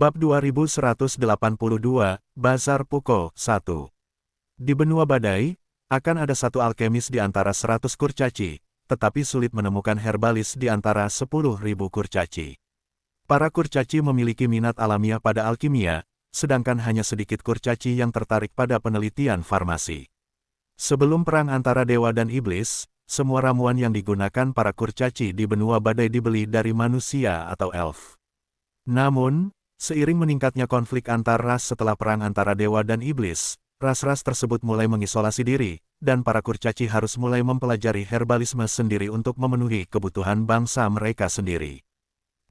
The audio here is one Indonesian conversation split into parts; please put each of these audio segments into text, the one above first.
Bab 2182, Bazar Puko 1. Di benua badai, akan ada satu alkemis di antara 100 kurcaci, tetapi sulit menemukan herbalis di antara 10.000 kurcaci. Para kurcaci memiliki minat alamiah pada alkimia, sedangkan hanya sedikit kurcaci yang tertarik pada penelitian farmasi. Sebelum perang antara dewa dan iblis, semua ramuan yang digunakan para kurcaci di benua badai dibeli dari manusia atau elf. Namun, seiring meningkatnya konflik antar ras setelah perang antara dewa dan iblis, ras-ras tersebut mulai mengisolasi diri, dan para kurcaci harus mulai mempelajari herbalisme sendiri untuk memenuhi kebutuhan bangsa mereka sendiri.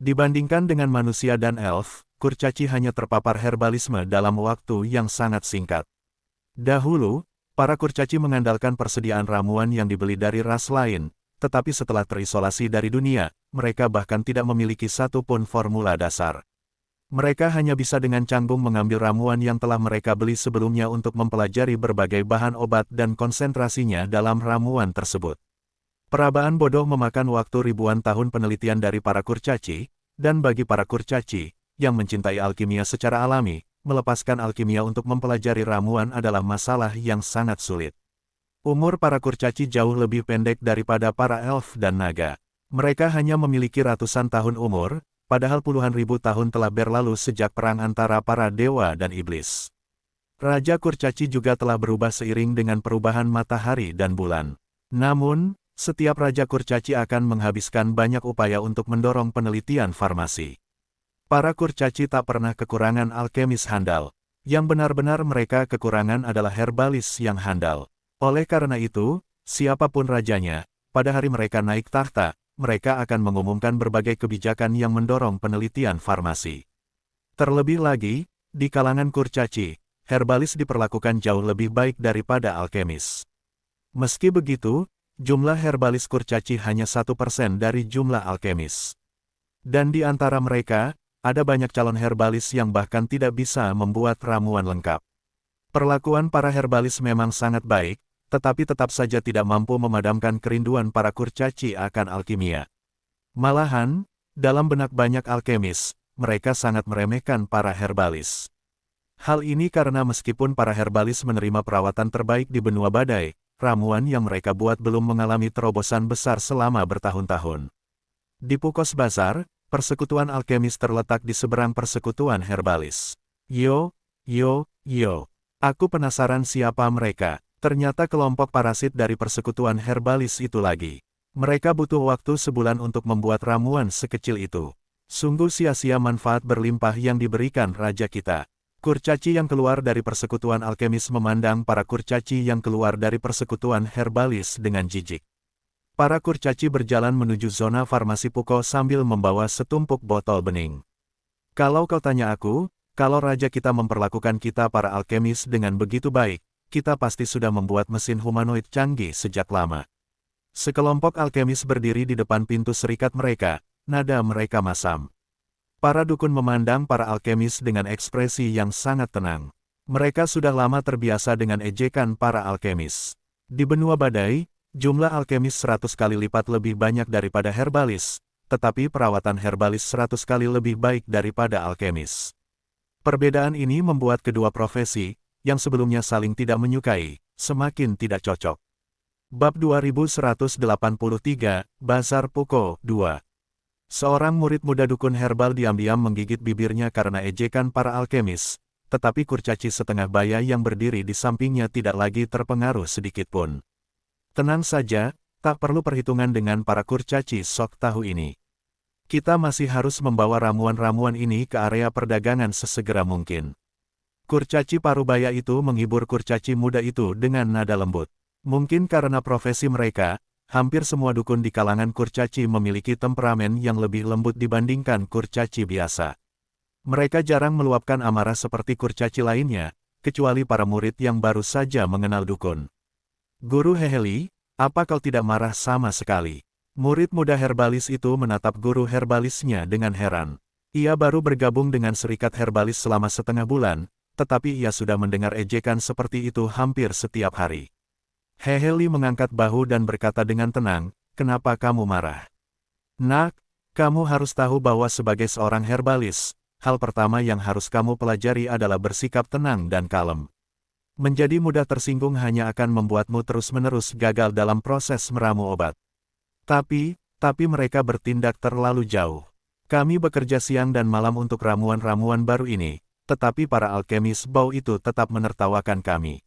Dibandingkan dengan manusia dan elf, kurcaci hanya terpapar herbalisme dalam waktu yang sangat singkat. Dahulu, para kurcaci mengandalkan persediaan ramuan yang dibeli dari ras lain, tetapi setelah terisolasi dari dunia, mereka bahkan tidak memiliki satu pun formula dasar. Mereka hanya bisa dengan canggung mengambil ramuan yang telah mereka beli sebelumnya untuk mempelajari berbagai bahan obat dan konsentrasinya dalam ramuan tersebut. Perabaan bodoh memakan waktu ribuan tahun penelitian dari para kurcaci, dan bagi para kurcaci, yang mencintai alkimia secara alami, melepaskan alkimia untuk mempelajari ramuan adalah masalah yang sangat sulit. Umur para kurcaci jauh lebih pendek daripada para elf dan naga. Mereka hanya memiliki ratusan tahun umur, padahal puluhan ribu tahun telah berlalu sejak perang antara para dewa dan iblis. Raja kurcaci juga telah berubah seiring dengan perubahan matahari dan bulan. Namun, setiap raja kurcaci akan menghabiskan banyak upaya untuk mendorong penelitian farmasi. Para kurcaci tak pernah kekurangan alkemis handal. Yang benar-benar mereka kekurangan adalah herbalis yang handal. Oleh karena itu, siapapun rajanya, pada hari mereka naik tahta, mereka akan mengumumkan berbagai kebijakan yang mendorong penelitian farmasi. Terlebih lagi, di kalangan kurcaci, herbalis diperlakukan jauh lebih baik daripada alkemis. Meski begitu, jumlah herbalis kurcaci hanya 1% dari jumlah alkemis. Dan di antara mereka, ada banyak calon herbalis yang bahkan tidak bisa membuat ramuan lengkap. Perlakuan para herbalis memang sangat baik, tetapi tetap saja tidak mampu memadamkan kerinduan para kurcaci akan alkimia. Malahan, dalam benak banyak alkemis, mereka sangat meremehkan para herbalis. Hal ini karena meskipun para herbalis menerima perawatan terbaik di benua badai, ramuan yang mereka buat belum mengalami terobosan besar selama bertahun-tahun. Di Pukos Bazar, persekutuan alkemis terletak di seberang persekutuan herbalis. Yo, aku penasaran siapa mereka. Ternyata kelompok parasit dari persekutuan herbalis itu lagi. Mereka butuh waktu sebulan untuk membuat ramuan sekecil itu. Sungguh sia-sia manfaat berlimpah yang diberikan raja kita. Kurcaci yang keluar dari persekutuan alkemis memandang para kurcaci yang keluar dari persekutuan herbalis dengan jijik. Para kurcaci berjalan menuju zona farmasi Puko sambil membawa setumpuk botol bening. Kalau kau tanya aku, kalau raja kita memperlakukan kita para alkemis dengan begitu baik, kita pasti sudah membuat mesin humanoid canggih sejak lama. Sekelompok alkemis berdiri di depan pintu serikat mereka, nada mereka masam. Para dukun memandang para alkemis dengan ekspresi yang sangat tenang. Mereka sudah lama terbiasa dengan ejekan para alkemis. Di benua badai, jumlah alkemis 100 kali lipat lebih banyak daripada herbalis, tetapi perawatan herbalis 100 kali lebih baik daripada alkemis. Perbedaan ini membuat kedua profesi, yang sebelumnya saling tidak menyukai, semakin tidak cocok. Bab 2183, Bazar Puko 2. Seorang murid muda dukun herbal diam-diam menggigit bibirnya karena ejekan para alkemis, tetapi kurcaci setengah baya yang berdiri di sampingnya tidak lagi terpengaruh sedikitpun. Tenang saja, tak perlu perhitungan dengan para kurcaci sok tahu ini. Kita masih harus membawa ramuan-ramuan ini ke area perdagangan sesegera mungkin. Kurcaci parubaya itu menghibur kurcaci muda itu dengan nada lembut. Mungkin karena profesi mereka, hampir semua dukun di kalangan kurcaci memiliki temperamen yang lebih lembut dibandingkan kurcaci biasa. Mereka jarang meluapkan amarah seperti kurcaci lainnya, kecuali para murid yang baru saja mengenal dukun. Guru Heheli, apa kau tidak marah sama sekali? Murid muda herbalis itu menatap guru herbalisnya dengan heran. Ia baru bergabung dengan serikat herbalis selama setengah bulan, tetapi ia sudah mendengar ejekan seperti itu hampir setiap hari. Heheli mengangkat bahu dan berkata dengan tenang, "Kenapa kamu marah?" "Nak, kamu harus tahu bahwa sebagai seorang herbalis, hal pertama yang harus kamu pelajari adalah bersikap tenang dan kalem. Menjadi mudah tersinggung hanya akan membuatmu terus-menerus gagal dalam proses meramu obat. Tapi mereka bertindak terlalu jauh. Kami bekerja siang dan malam untuk ramuan-ramuan baru ini, tetapi para alkemis bau itu tetap menertawakan kami.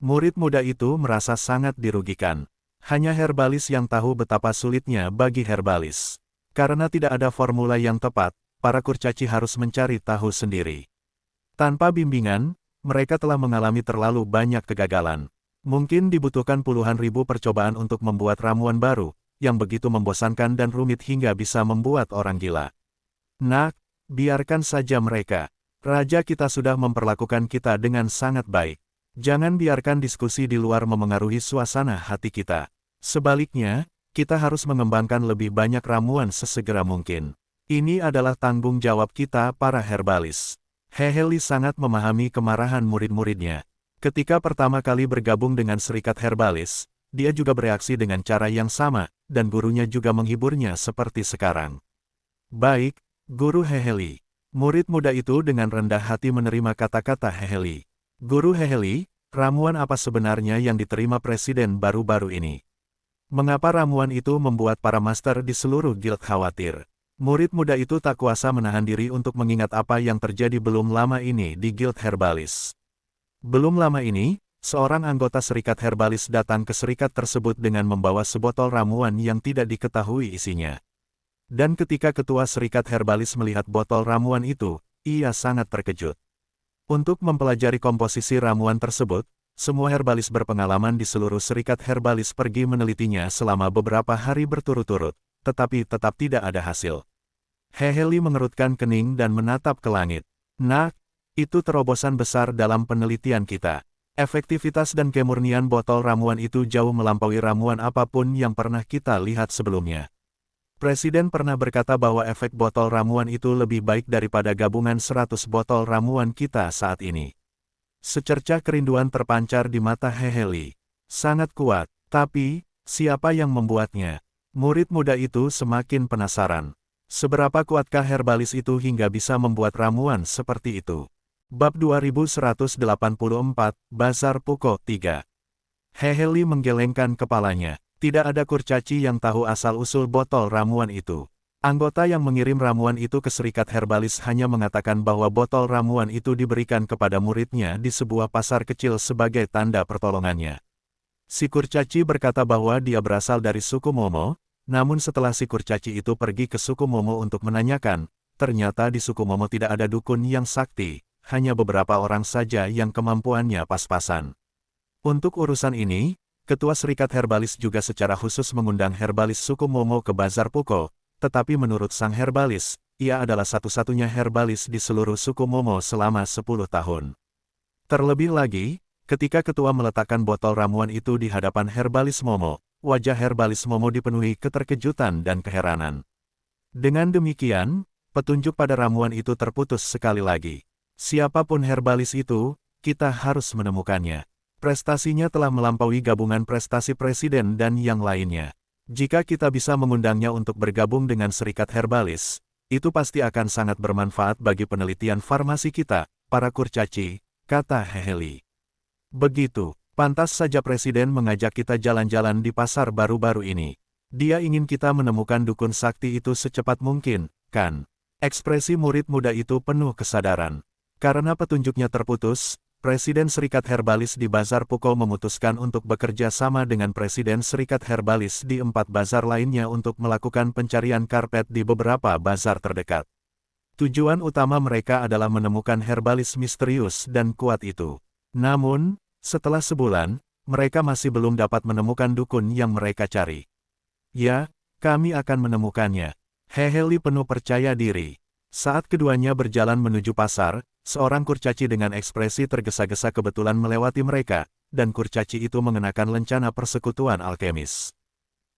Murid muda itu merasa sangat dirugikan. Hanya herbalis yang tahu betapa sulitnya bagi herbalis. Karena tidak ada formula yang tepat, para kurcaci harus mencari tahu sendiri. Tanpa bimbingan, mereka telah mengalami terlalu banyak kegagalan. Mungkin dibutuhkan puluhan ribu percobaan untuk membuat ramuan baru, yang begitu membosankan dan rumit hingga bisa membuat orang gila. Nak, biarkan saja mereka. Raja kita sudah memperlakukan kita dengan sangat baik. Jangan biarkan diskusi di luar memengaruhi suasana hati kita. Sebaliknya, kita harus mengembangkan lebih banyak ramuan sesegera mungkin. Ini adalah tanggung jawab kita para herbalis. Heheli sangat memahami kemarahan murid-muridnya. Ketika pertama kali bergabung dengan serikat herbalis, dia juga bereaksi dengan cara yang sama, dan gurunya juga menghiburnya seperti sekarang. Baik, Guru Heheli. Murid muda itu dengan rendah hati menerima kata-kata Heheli. Guru Heheli, ramuan apa sebenarnya yang diterima presiden baru-baru ini? Mengapa ramuan itu membuat para master di seluruh guild khawatir? Murid muda itu tak kuasa menahan diri untuk mengingat apa yang terjadi belum lama ini di guild herbalis. Belum lama ini, seorang anggota serikat herbalis datang ke serikat tersebut dengan membawa sebotol ramuan yang tidak diketahui isinya. Dan ketika ketua serikat herbalis melihat botol ramuan itu, ia sangat terkejut. Untuk mempelajari komposisi ramuan tersebut, semua herbalis berpengalaman di seluruh serikat herbalis pergi menelitinya selama beberapa hari berturut-turut, tetapi tetap tidak ada hasil. Heheli mengerutkan kening dan menatap ke langit. Nak, itu terobosan besar dalam penelitian kita. Efektivitas dan kemurnian botol ramuan itu jauh melampaui ramuan apapun yang pernah kita lihat sebelumnya. Presiden pernah berkata bahwa efek botol ramuan itu lebih baik daripada gabungan 100 botol ramuan kita saat ini. Secercah kerinduan terpancar di mata Heheli. Sangat kuat, tapi siapa yang membuatnya? Murid muda itu semakin penasaran. Seberapa kuatkah herbalis itu hingga bisa membuat ramuan seperti itu? Bab 2184, Bazar Puko 3. Heheli menggelengkan kepalanya. Tidak ada kurcaci yang tahu asal-usul botol ramuan itu. Anggota yang mengirim ramuan itu ke serikat herbalis hanya mengatakan bahwa botol ramuan itu diberikan kepada muridnya di sebuah pasar kecil sebagai tanda pertolongannya. Si kurcaci berkata bahwa dia berasal dari suku Momo, namun setelah si kurcaci itu pergi ke suku Momo untuk menanyakan, ternyata di suku Momo tidak ada dukun yang sakti, hanya beberapa orang saja yang kemampuannya pas-pasan. Untuk urusan ini, ketua serikat herbalis juga secara khusus mengundang herbalis suku Momo ke Bazar Puko. Tetapi menurut sang herbalis, ia adalah satu-satunya herbalis di seluruh suku Momo selama 10 tahun. Terlebih lagi, ketika ketua meletakkan botol ramuan itu di hadapan herbalis Momo, wajah herbalis Momo dipenuhi keterkejutan dan keheranan. Dengan demikian, petunjuk pada ramuan itu terputus sekali lagi. Siapapun herbalis itu, kita harus menemukannya. Prestasinya telah melampaui gabungan prestasi presiden dan yang lainnya. Jika kita bisa mengundangnya untuk bergabung dengan serikat herbalis, itu pasti akan sangat bermanfaat bagi penelitian farmasi kita, para kurcaci, kata Heheli. Begitu, pantas saja presiden mengajak kita jalan-jalan di pasar baru-baru ini. Dia ingin kita menemukan dukun sakti itu secepat mungkin, kan? Ekspresi murid muda itu penuh kesadaran. Karena petunjuknya terputus, Presiden Serikat Herbalis di Bazar Puko memutuskan untuk bekerja sama dengan Presiden Serikat Herbalis di 4 bazar lainnya untuk melakukan pencarian karpet di beberapa bazar terdekat. Tujuan utama mereka adalah menemukan herbalis misterius dan kuat itu. Namun, setelah sebulan, mereka masih belum dapat menemukan dukun yang mereka cari. Ya, kami akan menemukannya. Heheli penuh percaya diri. Saat keduanya berjalan menuju pasar, seorang kurcaci dengan ekspresi tergesa-gesa kebetulan melewati mereka, dan kurcaci itu mengenakan lencana persekutuan alkemis.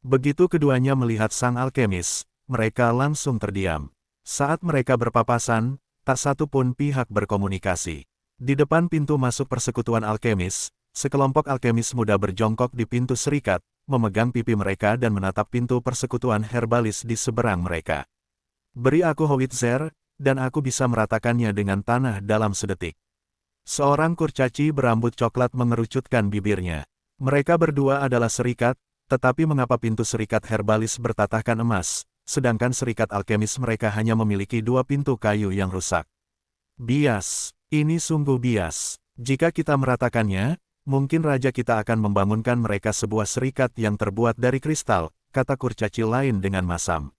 Begitu keduanya melihat sang alkemis, mereka langsung terdiam. Saat mereka berpapasan, tak satu pun pihak berkomunikasi. Di depan pintu masuk persekutuan alkemis, sekelompok alkemis muda berjongkok di pintu serikat, memegang pipi mereka dan menatap pintu persekutuan herbalis di seberang mereka. Beri aku Howitzer, dan aku bisa meratakannya dengan tanah dalam sedetik. Seorang kurcaci berambut coklat mengerucutkan bibirnya. Mereka berdua adalah serikat, tetapi mengapa pintu serikat herbalis bertatahkan emas, sedangkan serikat alkemis mereka hanya memiliki 2 pintu kayu yang rusak? Bias, ini sungguh bias. Jika kita meratakannya, mungkin raja kita akan membangunkan mereka sebuah serikat yang terbuat dari kristal, kata kurcaci lain dengan masam.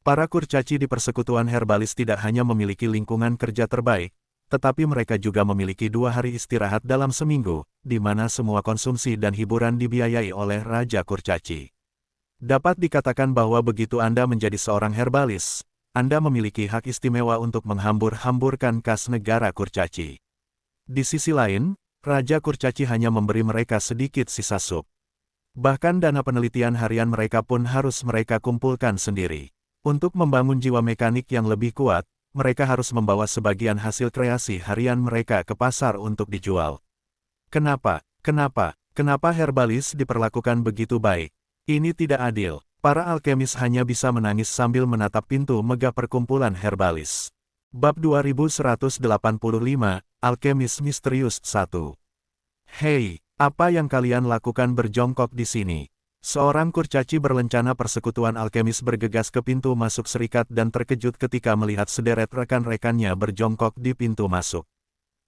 Para kurcaci di persekutuan herbalis tidak hanya memiliki lingkungan kerja terbaik, tetapi mereka juga memiliki 2 hari istirahat dalam seminggu, di mana semua konsumsi dan hiburan dibiayai oleh Raja Kurcaci. Dapat dikatakan bahwa begitu Anda menjadi seorang herbalis, Anda memiliki hak istimewa untuk menghambur-hamburkan kas negara Kurcaci. Di sisi lain, Raja Kurcaci hanya memberi mereka sedikit sisa sup. Bahkan dana penelitian harian mereka pun harus mereka kumpulkan sendiri. Untuk membangun jiwa mekanik yang lebih kuat, mereka harus membawa sebagian hasil kreasi harian mereka ke pasar untuk dijual. Kenapa herbalis diperlakukan begitu baik? Ini tidak adil. Para alkemis hanya bisa menangis sambil menatap pintu megah perkumpulan herbalis. Bab 2185, Alkemis Misterius 1. Hei, apa yang kalian lakukan berjongkok di sini? Seorang kurcaci berlencana persekutuan alkemis bergegas ke pintu masuk serikat dan terkejut ketika melihat sederet rekan-rekannya berjongkok di pintu masuk.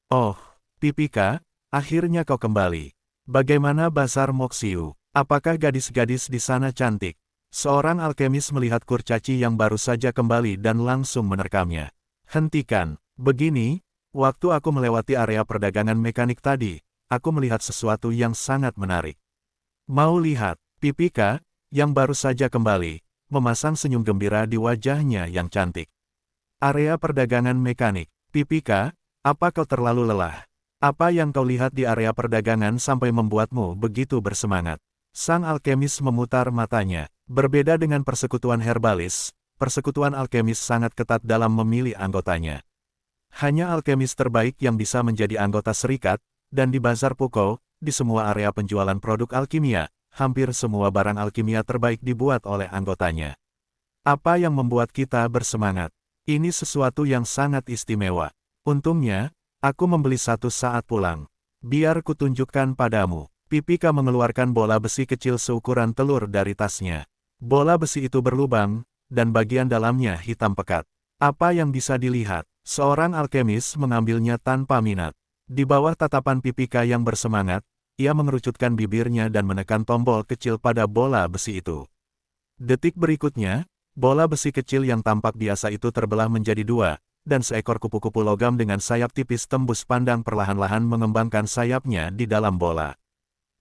Oh, Pipika, akhirnya kau kembali. Bagaimana Bazar Moxiu? Apakah gadis-gadis di sana cantik? Seorang alkemis melihat kurcaci yang baru saja kembali dan langsung menerkamnya. Hentikan, begini, waktu aku melewati area perdagangan mekanik tadi, aku melihat sesuatu yang sangat menarik. Mau lihat? Pipika, yang baru saja kembali, memasang senyum gembira di wajahnya yang cantik. Area perdagangan mekanik. Pipika, apa kau terlalu lelah? Apa yang kau lihat di area perdagangan sampai membuatmu begitu bersemangat? Sang alkemis memutar matanya. Berbeda dengan persekutuan herbalis, persekutuan alkemis sangat ketat dalam memilih anggotanya. Hanya alkemis terbaik yang bisa menjadi anggota serikat, dan di Bazar Puko, di semua area penjualan produk alkimia, hampir semua barang alkimia terbaik dibuat oleh anggotanya. Apa yang membuat kita bersemangat? Ini sesuatu yang sangat istimewa. Untungnya, aku membeli satu saat pulang. Biar kutunjukkan padamu. Pipika mengeluarkan bola besi kecil seukuran telur dari tasnya. Bola besi itu berlubang, dan bagian dalamnya hitam pekat. Apa yang bisa dilihat? Seorang alkemis mengambilnya tanpa minat. Di bawah tatapan Pipika yang bersemangat, ia mengerucutkan bibirnya dan menekan tombol kecil pada bola besi itu. Detik berikutnya, bola besi kecil yang tampak biasa itu terbelah menjadi 2, dan seekor kupu-kupu logam dengan sayap tipis tembus pandang perlahan-lahan mengembangkan sayapnya di dalam bola.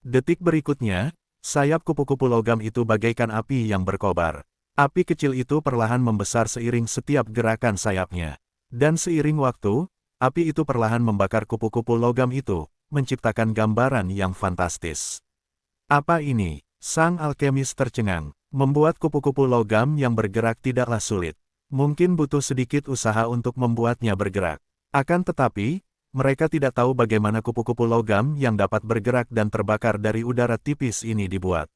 Detik berikutnya, sayap kupu-kupu logam itu bagaikan api yang berkobar. Api kecil itu perlahan membesar seiring setiap gerakan sayapnya. Dan seiring waktu, api itu perlahan membakar kupu-kupu logam itu, menciptakan gambaran yang fantastis. Apa ini? Sang alkemis tercengang. Membuat kupu-kupu logam yang bergerak tidaklah sulit. Mungkin butuh sedikit usaha untuk membuatnya bergerak. Akan tetapi, mereka tidak tahu bagaimana kupu-kupu logam yang dapat bergerak dan terbakar dari udara tipis ini dibuat.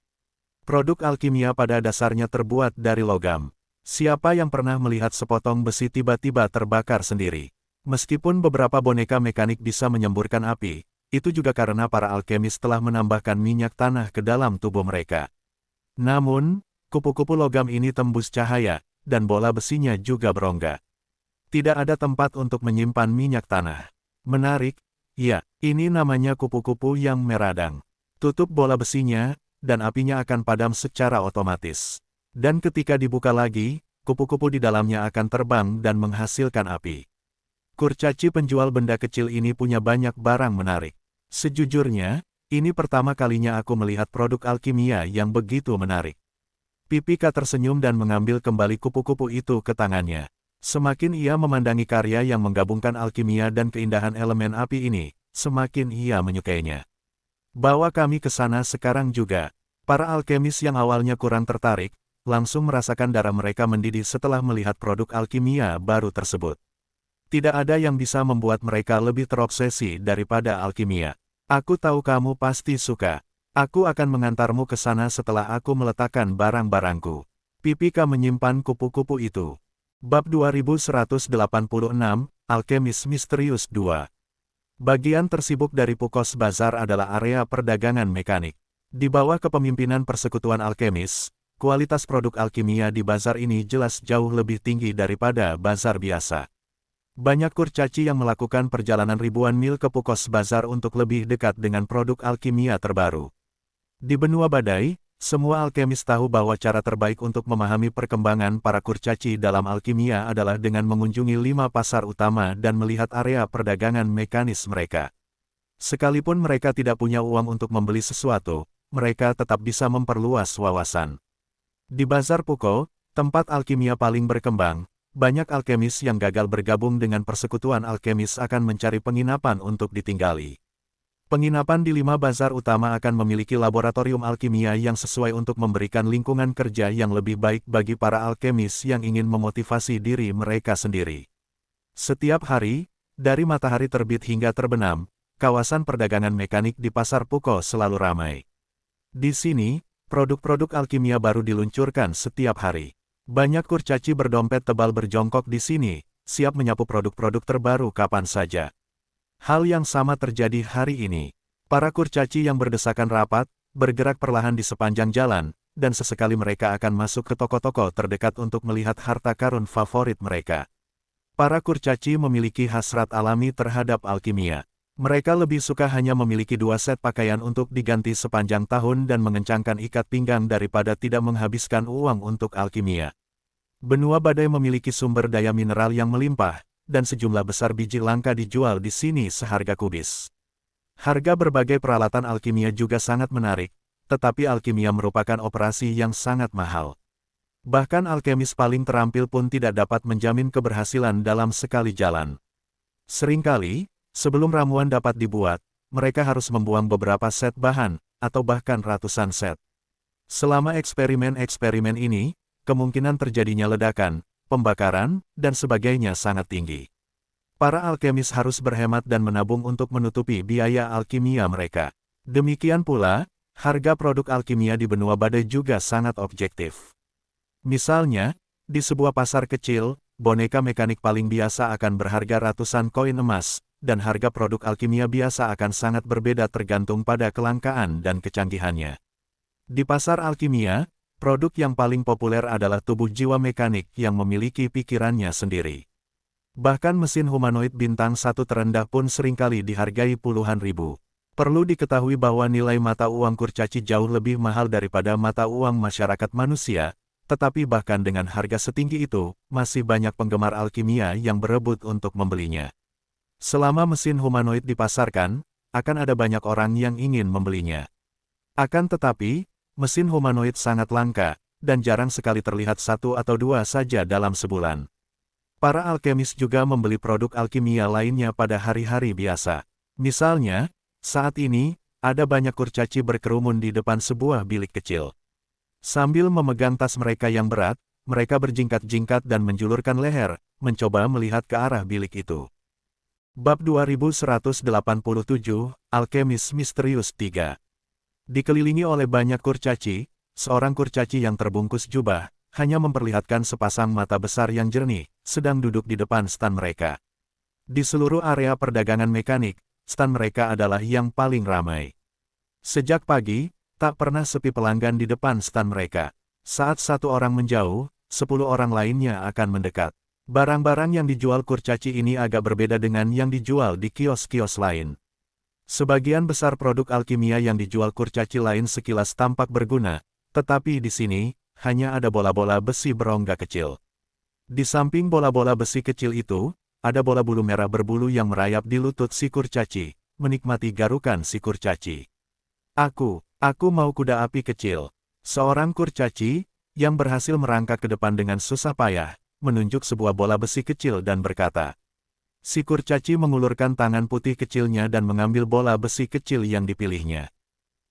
Produk alkimia pada dasarnya terbuat dari logam. Siapa yang pernah melihat sepotong besi tiba-tiba terbakar sendiri? Meskipun beberapa boneka mekanik bisa menyemburkan api, itu juga karena para alkemis telah menambahkan minyak tanah ke dalam tubuh mereka. Namun, kupu-kupu logam ini tembus cahaya, dan bola besinya juga berongga. Tidak ada tempat untuk menyimpan minyak tanah. Menarik, ya, ini namanya kupu-kupu yang meradang. Tutup bola besinya, dan apinya akan padam secara otomatis. Dan ketika dibuka lagi, kupu-kupu di dalamnya akan terbang dan menghasilkan api. Kurcaci penjual benda kecil ini punya banyak barang menarik. Sejujurnya, ini pertama kalinya aku melihat produk alkimia yang begitu menarik. Pipika tersenyum dan mengambil kembali kupu-kupu itu ke tangannya. Semakin ia memandangi karya yang menggabungkan alkimia dan keindahan elemen api ini, semakin ia menyukainya. Bawa kami ke sana sekarang juga. Para alkemis yang awalnya kurang tertarik, langsung merasakan darah mereka mendidih setelah melihat produk alkimia baru tersebut. Tidak ada yang bisa membuat mereka lebih terobsesi daripada alkimia. Aku tahu kamu pasti suka. Aku akan mengantarmu ke sana setelah aku meletakkan barang-barangku. Pipika menyimpan kupu-kupu itu. Bab 2186, Alkemis Misterius 2. Bagian tersibuk dari Pukos Bazar adalah area perdagangan mekanik. Di bawah kepemimpinan Persekutuan Alkemis, kualitas produk alkimia di bazar ini jelas jauh lebih tinggi daripada bazar biasa. Banyak kurcaci yang melakukan perjalanan ribuan mil ke Pukos Bazar untuk lebih dekat dengan produk alkimia terbaru. Di benua badai, semua alkemis tahu bahwa cara terbaik untuk memahami perkembangan para kurcaci dalam alkimia adalah dengan mengunjungi 5 pasar utama dan melihat area perdagangan mekanis mereka. Sekalipun mereka tidak punya uang untuk membeli sesuatu, mereka tetap bisa memperluas wawasan. Di Bazar Puko, tempat alkimia paling berkembang, banyak alkemis yang gagal bergabung dengan persekutuan alkemis akan mencari penginapan untuk ditinggali. Penginapan di 5 bazar utama akan memiliki laboratorium alkimia yang sesuai untuk memberikan lingkungan kerja yang lebih baik bagi para alkemis yang ingin memotivasi diri mereka sendiri. Setiap hari, dari matahari terbit hingga terbenam, kawasan perdagangan mekanik di Pasar Puko selalu ramai. Di sini, produk-produk alkimia baru diluncurkan setiap hari. Banyak kurcaci berdompet tebal berjongkok di sini, siap menyapu produk-produk terbaru kapan saja. Hal yang sama terjadi hari ini. Para kurcaci yang berdesakan rapat, bergerak perlahan di sepanjang jalan, dan sesekali mereka akan masuk ke toko-toko terdekat untuk melihat harta karun favorit mereka. Para kurcaci memiliki hasrat alami terhadap alkimia. Mereka lebih suka hanya memiliki 2 set pakaian untuk diganti sepanjang tahun dan mengencangkan ikat pinggang daripada tidak menghabiskan uang untuk alkimia. Benua badai memiliki sumber daya mineral yang melimpah, dan sejumlah besar biji langka dijual di sini seharga kubis. Harga berbagai peralatan alkimia juga sangat menarik, tetapi alkimia merupakan operasi yang sangat mahal. Bahkan alkemis paling terampil pun tidak dapat menjamin keberhasilan dalam sekali jalan. Seringkali, sebelum ramuan dapat dibuat, mereka harus membuang beberapa set bahan, atau bahkan ratusan set. Selama eksperimen-eksperimen ini, kemungkinan terjadinya ledakan, pembakaran, dan sebagainya sangat tinggi. Para alkemis harus berhemat dan menabung untuk menutupi biaya alkimia mereka. Demikian pula, harga produk alkimia di benua badai juga sangat objektif. Misalnya, di sebuah pasar kecil, boneka mekanik paling biasa akan berharga ratusan koin emas, dan harga produk alkimia biasa akan sangat berbeda tergantung pada kelangkaan dan kecanggihannya. Di pasar alkimia, produk yang paling populer adalah tubuh jiwa mekanik yang memiliki pikirannya sendiri. Bahkan mesin humanoid bintang 1 terendah pun seringkali dihargai puluhan ribu. Perlu diketahui bahwa nilai mata uang kurcaci jauh lebih mahal daripada mata uang masyarakat manusia, tetapi bahkan dengan harga setinggi itu, masih banyak penggemar alkimia yang berebut untuk membelinya. Selama mesin humanoid dipasarkan, akan ada banyak orang yang ingin membelinya. Akan tetapi, mesin humanoid sangat langka, dan jarang sekali terlihat 1 atau 2 saja dalam sebulan. Para alkemis juga membeli produk alkimia lainnya pada hari-hari biasa. Misalnya, saat ini, ada banyak kurcaci berkerumun di depan sebuah bilik kecil. Sambil memegang tas mereka yang berat, mereka berjingkat-jingkat dan menjulurkan leher, mencoba melihat ke arah bilik itu. Bab 2187, Alkemis Misterius 3. Dikelilingi oleh banyak kurcaci, seorang kurcaci yang terbungkus jubah, hanya memperlihatkan sepasang mata besar yang jernih, sedang duduk di depan stan mereka. Di seluruh area perdagangan mekanik, stan mereka adalah yang paling ramai. Sejak pagi, tak pernah sepi pelanggan di depan stan mereka. Saat 1 orang menjauh, 10 orang lainnya akan mendekat. Barang-barang yang dijual kurcaci ini agak berbeda dengan yang dijual di kios-kios lain. Sebagian besar produk alkimia yang dijual kurcaci lain sekilas tampak berguna, tetapi di sini, hanya ada bola-bola besi berongga kecil. Di samping bola-bola besi kecil itu, ada bola bulu merah berbulu yang merayap di lutut si kurcaci, menikmati garukan si kurcaci. Aku mau kuda api kecil. Seorang kurcaci, yang berhasil merangkak ke depan dengan susah payah, menunjuk sebuah bola besi kecil dan berkata. Si kurcaci mengulurkan tangan putih kecilnya dan mengambil bola besi kecil yang dipilihnya.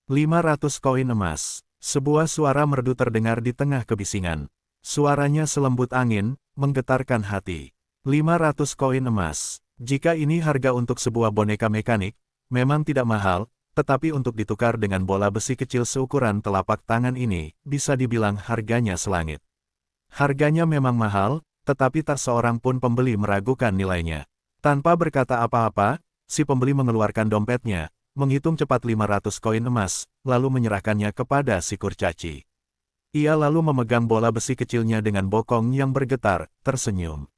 500 koin emas. Sebuah suara merdu terdengar di tengah kebisingan. Suaranya selembut angin, menggetarkan hati. 500 koin emas. Jika ini harga untuk sebuah boneka mekanik, memang tidak mahal, tetapi untuk ditukar dengan bola besi kecil seukuran telapak tangan ini, bisa dibilang harganya selangit. Harganya memang mahal, tetapi tak seorang pun pembeli meragukan nilainya. Tanpa berkata apa-apa, si pembeli mengeluarkan dompetnya, menghitung cepat 500 koin emas, lalu menyerahkannya kepada si kurcaci. Ia lalu memegang bola besi kecilnya dengan bokong yang bergetar, tersenyum.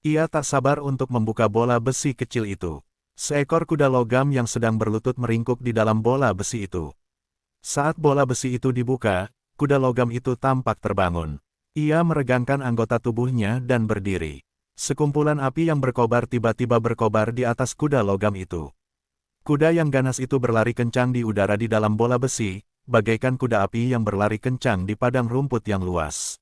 Ia tak sabar untuk membuka bola besi kecil itu. Seekor kuda logam yang sedang berlutut meringkuk di dalam bola besi itu. Saat bola besi itu dibuka, kuda logam itu tampak terbangun. Ia meregangkan anggota tubuhnya dan berdiri. Sekumpulan api yang berkobar tiba-tiba berkobar di atas kuda logam itu. Kuda yang ganas itu berlari kencang di udara di dalam bola besi, bagaikan kuda api yang berlari kencang di padang rumput yang luas.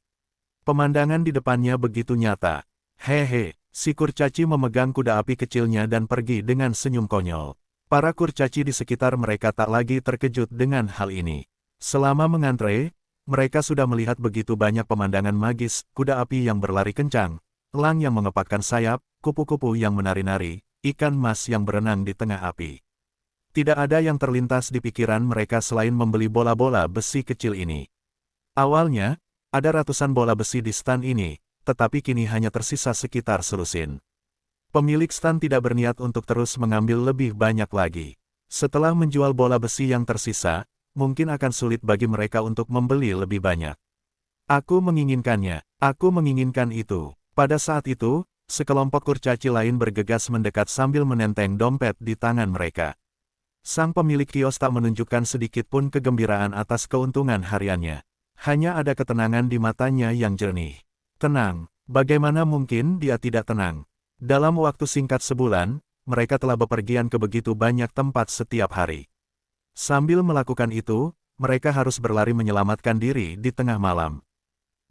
Pemandangan di depannya begitu nyata. Hehe, si kurcaci memegang kuda api kecilnya dan pergi dengan senyum konyol. Para kurcaci di sekitar mereka tak lagi terkejut dengan hal ini. Selama mengantre, mereka sudah melihat begitu banyak pemandangan magis, kuda api yang berlari kencang, elang yang mengepakkan sayap, kupu-kupu yang menari-nari, ikan mas yang berenang di tengah api. Tidak ada yang terlintas di pikiran mereka selain membeli bola-bola besi kecil ini. Awalnya, ada ratusan bola besi di stan ini, tetapi kini hanya tersisa sekitar selusin. Pemilik stan tidak berniat untuk terus mengambil lebih banyak lagi. Setelah menjual bola besi yang tersisa, mungkin akan sulit bagi mereka untuk membeli lebih banyak. Aku menginginkannya, aku menginginkan itu. Pada saat itu, sekelompok kurcaci lain bergegas mendekat sambil menenteng dompet di tangan mereka. Sang pemilik kios tak menunjukkan sedikit pun kegembiraan atas keuntungan hariannya. Hanya ada ketenangan di matanya yang jernih. Tenang, bagaimana mungkin dia tidak tenang? Dalam waktu singkat sebulan, mereka telah bepergian ke begitu banyak tempat setiap hari. Sambil melakukan itu, mereka harus berlari menyelamatkan diri di tengah malam.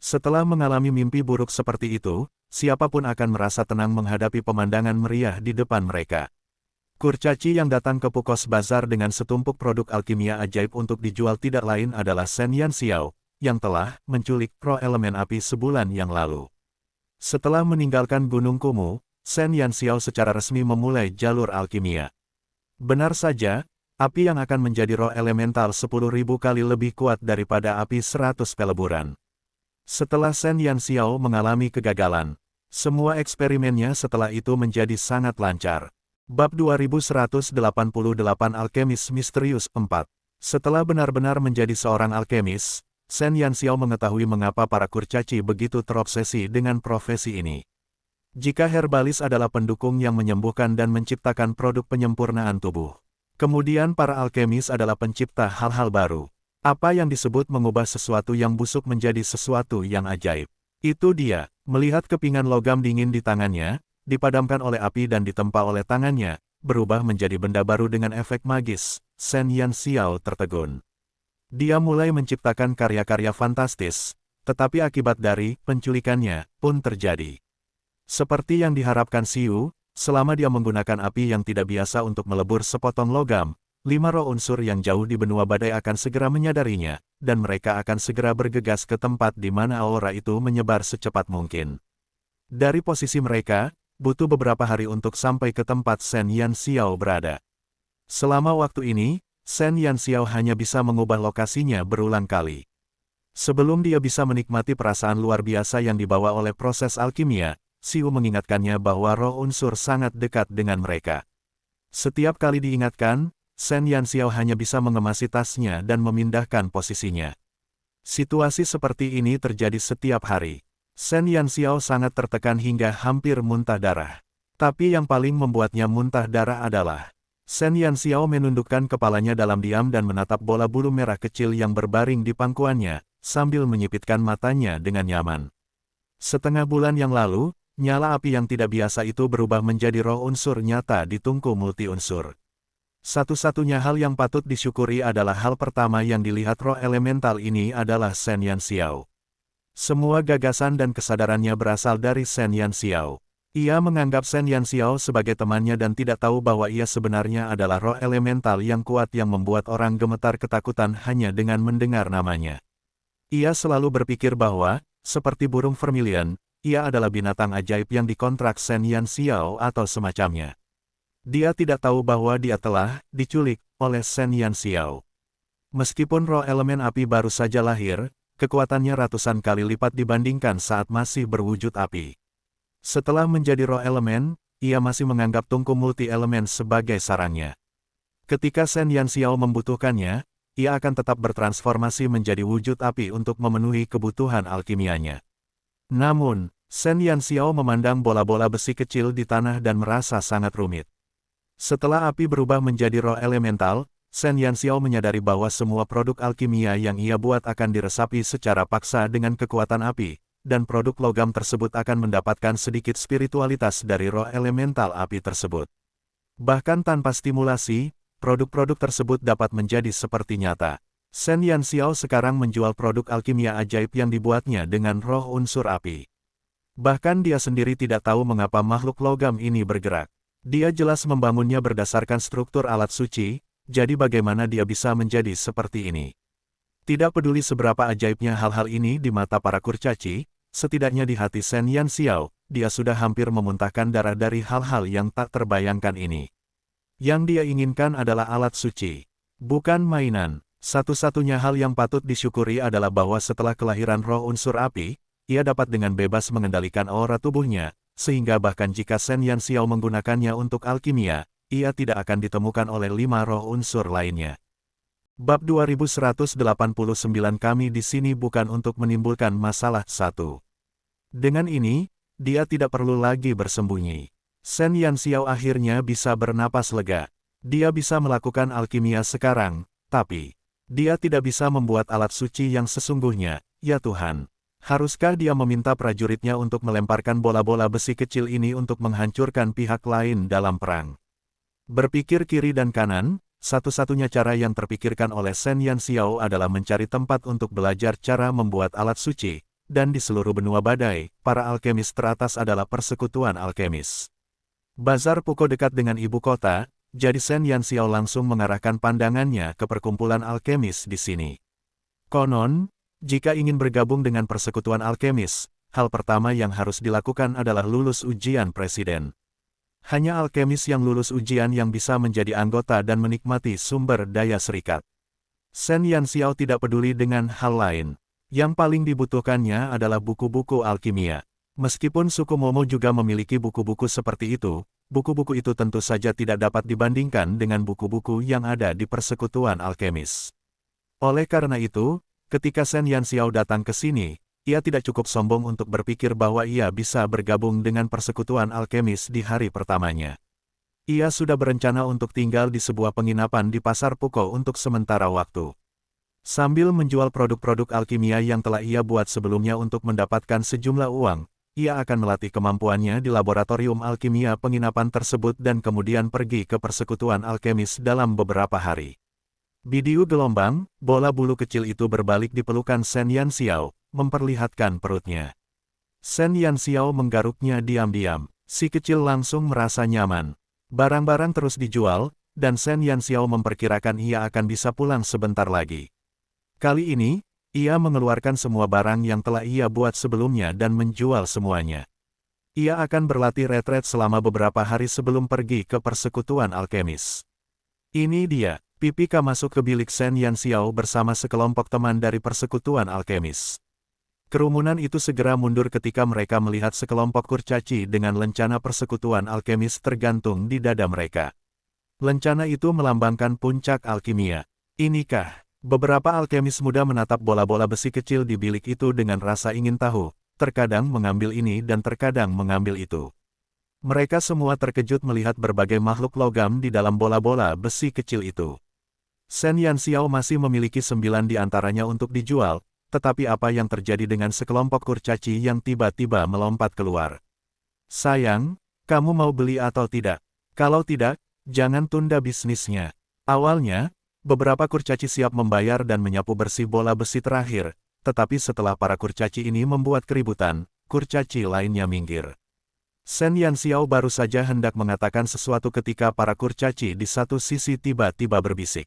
Setelah mengalami mimpi buruk seperti itu, siapapun akan merasa tenang menghadapi pemandangan meriah di depan mereka. Kurcaci yang datang ke Pukos Bazar dengan setumpuk produk alkimia ajaib untuk dijual tidak lain adalah Shen Yanxiao, yang telah menculik roh elemen api sebulan yang lalu. Setelah meninggalkan Gunung Kumu, Shen Yanxiao secara resmi memulai jalur alkimia. Benar saja, api yang akan menjadi roh elemental 10.000 kali lebih kuat daripada api 100 peleburan. Setelah Shen Yanxiao mengalami kegagalan, semua eksperimennya setelah itu menjadi sangat lancar. Bab 2188 Alkemis Misterius 4. Setelah benar-benar menjadi seorang alkemis, Shen Yanxiao mengetahui mengapa para kurcaci begitu terobsesi dengan profesi ini. Jika herbalis adalah pendukung yang menyembuhkan dan menciptakan produk penyempurnaan tubuh, kemudian para alkemis adalah pencipta hal-hal baru. Apa yang disebut mengubah sesuatu yang busuk menjadi sesuatu yang ajaib. Itu dia, melihat kepingan logam dingin di tangannya, dipadamkan oleh api dan ditempa oleh tangannya, berubah menjadi benda baru dengan efek magis. Shen Yanxiao tertegun. Dia mulai menciptakan karya-karya fantastis, tetapi akibat dari penculikannya pun terjadi. Seperti yang diharapkan Xiu, selama dia menggunakan api yang tidak biasa untuk melebur sepotong logam, 5 roh unsur yang jauh di benua badai akan segera menyadarinya, dan mereka akan segera bergegas ke tempat di mana aura itu menyebar secepat mungkin. Dari posisi mereka, butuh beberapa hari untuk sampai ke tempat Shen Yanxiao berada. Selama waktu ini, Shen Yanxiao hanya bisa mengubah lokasinya berulang kali. Sebelum dia bisa menikmati perasaan luar biasa yang dibawa oleh proses alkimia, Xiu mengingatkannya bahwa roh unsur sangat dekat dengan mereka. Setiap kali diingatkan, Shen Yanxiao hanya bisa mengemasi tasnya dan memindahkan posisinya. Situasi seperti ini terjadi setiap hari. Shen Yanxiao sangat tertekan hingga hampir muntah darah. Tapi yang paling membuatnya muntah darah adalah Shen Yanxiao menundukkan kepalanya dalam diam dan menatap bola bulu merah kecil yang berbaring di pangkuannya, sambil menyipitkan matanya dengan nyaman. Setengah bulan yang lalu, nyala api yang tidak biasa itu berubah menjadi roh unsur nyata di tungku multi-unsur. Satu-satunya hal yang patut disyukuri adalah hal pertama yang dilihat roh elemental ini adalah Shen Yanxiao. Semua gagasan dan kesadarannya berasal dari Shen Yanxiao. Ia menganggap Shen Yanxiao sebagai temannya dan tidak tahu bahwa ia sebenarnya adalah roh elemental yang kuat yang membuat orang gemetar ketakutan hanya dengan mendengar namanya. Ia selalu berpikir bahwa, seperti burung vermilion, ia adalah binatang ajaib yang dikontrak Shen Yanxiao atau semacamnya. Dia tidak tahu bahwa dia telah diculik oleh Shen Yanxiao. Meskipun roh elemen api baru saja lahir, kekuatannya ratusan kali lipat dibandingkan saat masih berwujud api. Setelah menjadi roh elemen, ia masih menganggap tungku multi-elemen sebagai sarangnya. Ketika Shen Yanxiao membutuhkannya, ia akan tetap bertransformasi menjadi wujud api untuk memenuhi kebutuhan alkimianya. Namun, Shen Yanxiao memandang bola-bola besi kecil di tanah dan merasa sangat rumit. Setelah api berubah menjadi roh elemental, Shen Yanxiao menyadari bahwa semua produk alkimia yang ia buat akan diresapi secara paksa dengan kekuatan api, dan produk logam tersebut akan mendapatkan sedikit spiritualitas dari roh elemental api tersebut. Bahkan tanpa stimulasi, produk-produk tersebut dapat menjadi seperti nyata. Shen Yanxiao sekarang menjual produk alkimia ajaib yang dibuatnya dengan roh unsur api. Bahkan dia sendiri tidak tahu mengapa makhluk logam ini bergerak. Dia jelas membangunnya berdasarkan struktur alat suci, jadi bagaimana dia bisa menjadi seperti ini? Tidak peduli seberapa ajaibnya hal-hal ini di mata para kurcaci, setidaknya di hati Shen Yanxiao, dia sudah hampir memuntahkan darah dari hal-hal yang tak terbayangkan ini. Yang dia inginkan adalah alat suci, bukan mainan. Satu-satunya hal yang patut disyukuri adalah bahwa setelah kelahiran roh unsur api, ia dapat dengan bebas mengendalikan aura tubuhnya, sehingga bahkan jika Shen Yanxiao menggunakannya untuk alkimia, ia tidak akan ditemukan oleh 5 roh unsur lainnya. Bab 2189 kami di sini bukan untuk menimbulkan masalah satu. Dengan ini, dia tidak perlu lagi bersembunyi. Shen Yanxiao akhirnya bisa bernapas lega. Dia bisa melakukan alkimia sekarang, tapi dia tidak bisa membuat alat suci yang sesungguhnya, ya Tuhan. Haruskah dia meminta prajuritnya untuk melemparkan bola-bola besi kecil ini untuk menghancurkan pihak lain dalam perang? Berpikir kiri dan kanan, satu-satunya cara yang terpikirkan oleh Shen Yanxiao adalah mencari tempat untuk belajar cara membuat alat suci, dan di seluruh benua badai, para alkemis teratas adalah persekutuan alkemis. Bazar Puko dekat dengan ibu kota, jadi Shen Yanxiao langsung mengarahkan pandangannya ke perkumpulan alkemis di sini. Konon, jika ingin bergabung dengan persekutuan alkemis, hal pertama yang harus dilakukan adalah lulus ujian presiden. Hanya alkemis yang lulus ujian yang bisa menjadi anggota dan menikmati sumber daya serikat. Shen Yanxiao tidak peduli dengan hal lain. Yang paling dibutuhkannya adalah buku-buku alkimia. Meskipun suku Momo juga memiliki buku-buku seperti itu, buku-buku itu tentu saja tidak dapat dibandingkan dengan buku-buku yang ada di persekutuan alkemis. Oleh karena itu, ketika Shen Yanxiao datang ke sini, ia tidak cukup sombong untuk berpikir bahwa ia bisa bergabung dengan persekutuan alkemis di hari pertamanya. Ia sudah berencana untuk tinggal di sebuah penginapan di Pasar Puko untuk sementara waktu. Sambil menjual produk-produk alkimia yang telah ia buat sebelumnya untuk mendapatkan sejumlah uang, ia akan melatih kemampuannya di laboratorium alkimia penginapan tersebut dan kemudian pergi ke persekutuan alkemis dalam beberapa hari. Bidiu gelombang, bola bulu kecil itu berbalik di pelukan Shen Yanxiao, memperlihatkan perutnya. Shen Yanxiao menggaruknya diam-diam. Si kecil langsung merasa nyaman. Barang-barang terus dijual, dan Shen Yanxiao memperkirakan ia akan bisa pulang sebentar lagi. Kali ini, ia mengeluarkan semua barang yang telah ia buat sebelumnya dan menjual semuanya. Ia akan berlatih retret selama beberapa hari sebelum pergi ke persekutuan alkemis. Ini dia, Pipika masuk ke bilik Shen Yanxiao bersama sekelompok teman dari persekutuan alkemis. Kerumunan itu segera mundur ketika mereka melihat sekelompok kurcaci dengan lencana persekutuan alkemis tergantung di dada mereka. Lencana itu melambangkan puncak alkimia. Inikah? Beberapa alkemis muda menatap bola-bola besi kecil di bilik itu dengan rasa ingin tahu, terkadang mengambil ini dan terkadang mengambil itu. Mereka semua terkejut melihat berbagai makhluk logam di dalam bola-bola besi kecil itu. Shen Yanxiao masih memiliki 9 di antaranya untuk dijual, tetapi apa yang terjadi dengan sekelompok kurcaci yang tiba-tiba melompat keluar? Sayang, kamu mau beli atau tidak? Kalau tidak, jangan tunda bisnisnya. Awalnya, beberapa kurcaci siap membayar dan menyapu bersih bola besi terakhir, tetapi setelah para kurcaci ini membuat keributan, kurcaci lainnya minggir. Shen Yanxiao baru saja hendak mengatakan sesuatu ketika para kurcaci di satu sisi tiba-tiba berbisik.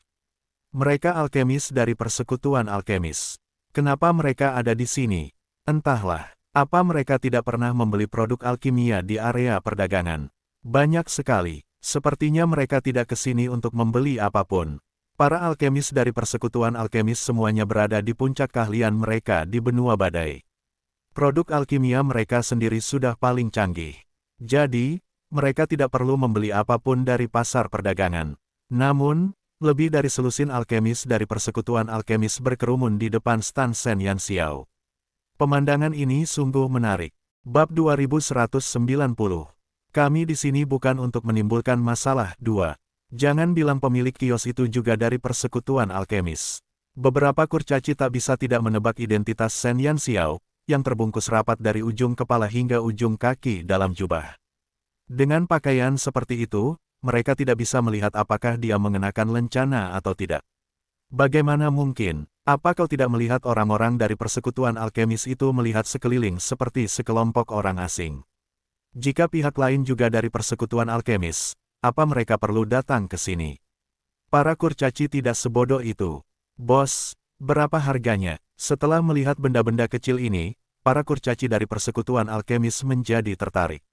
Mereka alkemis dari persekutuan alkemis. Kenapa mereka ada di sini? Entahlah, apa mereka tidak pernah membeli produk alkimia di area perdagangan? Banyak sekali, sepertinya mereka tidak ke sini untuk membeli apapun. Para alkemis dari persekutuan alkemis semuanya berada di puncak keahlian mereka di benua badai. Produk alkimia mereka sendiri sudah paling canggih. Jadi, mereka tidak perlu membeli apapun dari pasar perdagangan. Namun, lebih dari selusin alkemis dari persekutuan alkemis berkerumun di depan stan Shen Yanxiao. Pemandangan ini sungguh menarik. Bab 2190. Kami di sini bukan untuk menimbulkan masalah. 2. Jangan bilang pemilik kios itu juga dari persekutuan alkemis. Beberapa kurcaci tak bisa tidak menebak identitas Shen Yanxiao, yang terbungkus rapat dari ujung kepala hingga ujung kaki dalam jubah. Dengan pakaian seperti itu, mereka tidak bisa melihat apakah dia mengenakan lencana atau tidak. Bagaimana mungkin? Apa kau tidak melihat orang-orang dari persekutuan alkemis itu melihat sekeliling seperti sekelompok orang asing? Jika pihak lain juga dari persekutuan alkemis, apa mereka perlu datang ke sini? Para kurcaci tidak sebodoh itu. Bos, berapa harganya? Setelah melihat benda-benda kecil ini, para kurcaci dari persekutuan alkemis menjadi tertarik.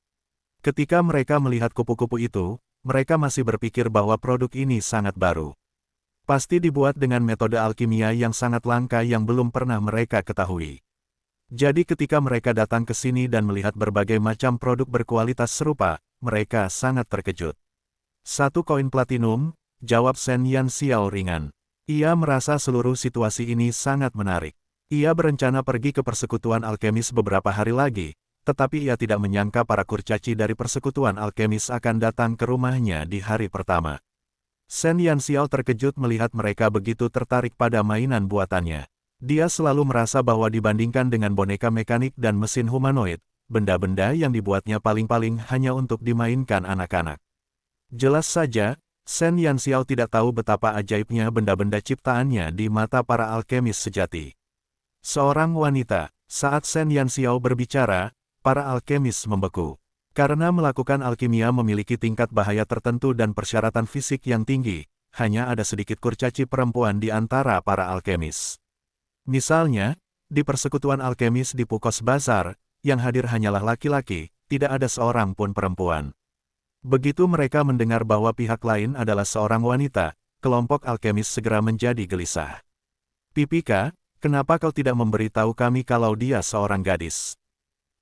Ketika mereka melihat kupu-kupu itu, mereka masih berpikir bahwa produk ini sangat baru. Pasti dibuat dengan metode alkimia yang sangat langka yang belum pernah mereka ketahui. Jadi ketika mereka datang ke sini dan melihat berbagai macam produk berkualitas serupa, mereka sangat terkejut. 1 koin platinum, jawab Shen Yanxiao ringan. Ia merasa seluruh situasi ini sangat menarik. Ia berencana pergi ke persekutuan alkemis beberapa hari lagi, tetapi ia tidak menyangka para kurcaci dari persekutuan alkemis akan datang ke rumahnya di hari pertama. Shen Yanxiao terkejut melihat mereka begitu tertarik pada mainan buatannya. Dia selalu merasa bahwa dibandingkan dengan boneka mekanik dan mesin humanoid, benda-benda yang dibuatnya paling-paling hanya untuk dimainkan anak-anak. Jelas saja, Shen Yanxiao tidak tahu betapa ajaibnya benda-benda ciptaannya di mata para alkemis sejati. Seorang wanita, saat Shen Yanxiao berbicara, para alkemis membeku. Karena melakukan alkimia memiliki tingkat bahaya tertentu dan persyaratan fisik yang tinggi, hanya ada sedikit kurcaci perempuan di antara para alkemis. Misalnya, di persekutuan alkemis di Pukos Bazar, yang hadir hanyalah laki-laki, tidak ada seorang pun perempuan. Begitu mereka mendengar bahwa pihak lain adalah seorang wanita, kelompok alkemis segera menjadi gelisah. Pipika, kenapa kau tidak memberitahu kami kalau dia seorang gadis?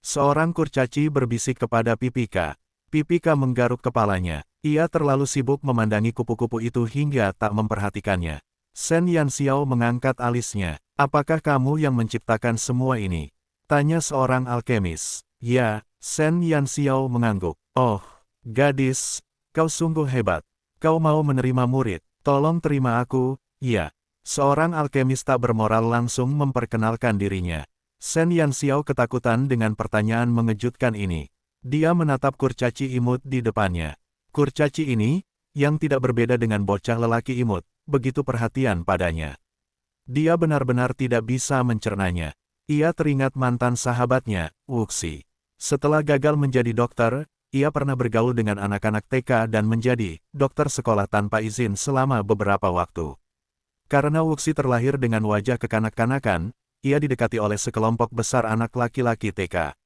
Seorang kurcaci berbisik kepada Pipika. Pipika menggaruk kepalanya. Ia terlalu sibuk memandangi kupu-kupu itu hingga tak memperhatikannya. Shen Yanxiao mengangkat alisnya. Apakah kamu yang menciptakan semua ini? Tanya seorang alkemis. Ya, Shen Yanxiao mengangguk. Oh, gadis, kau sungguh hebat. Kau mau menerima murid. Tolong terima aku. Ya. Seorang alkemis tak bermoral langsung memperkenalkan dirinya. Shen Yanxiao ketakutan dengan pertanyaan mengejutkan ini. Dia menatap kurcaci imut di depannya. Kurcaci ini, yang tidak berbeda dengan bocah lelaki imut, begitu perhatian padanya. Dia benar-benar tidak bisa mencernanya. Ia teringat mantan sahabatnya, Wuxi. Setelah gagal menjadi dokter, ia pernah bergaul dengan anak-anak TK dan menjadi dokter sekolah tanpa izin selama beberapa waktu. Karena Wuxi terlahir dengan wajah kekanak-kanakan, ia didekati oleh sekelompok besar anak laki-laki TK.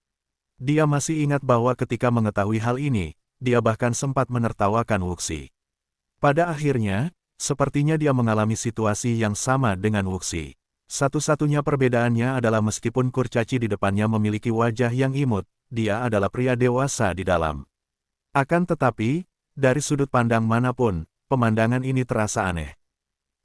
Dia masih ingat bahwa ketika mengetahui hal ini, dia bahkan sempat menertawakan Wuxi. Pada akhirnya, sepertinya dia mengalami situasi yang sama dengan Wuxi. Satu-satunya perbedaannya adalah meskipun kurcaci di depannya memiliki wajah yang imut, dia adalah pria dewasa di dalam. Akan tetapi, dari sudut pandang manapun, pemandangan ini terasa aneh.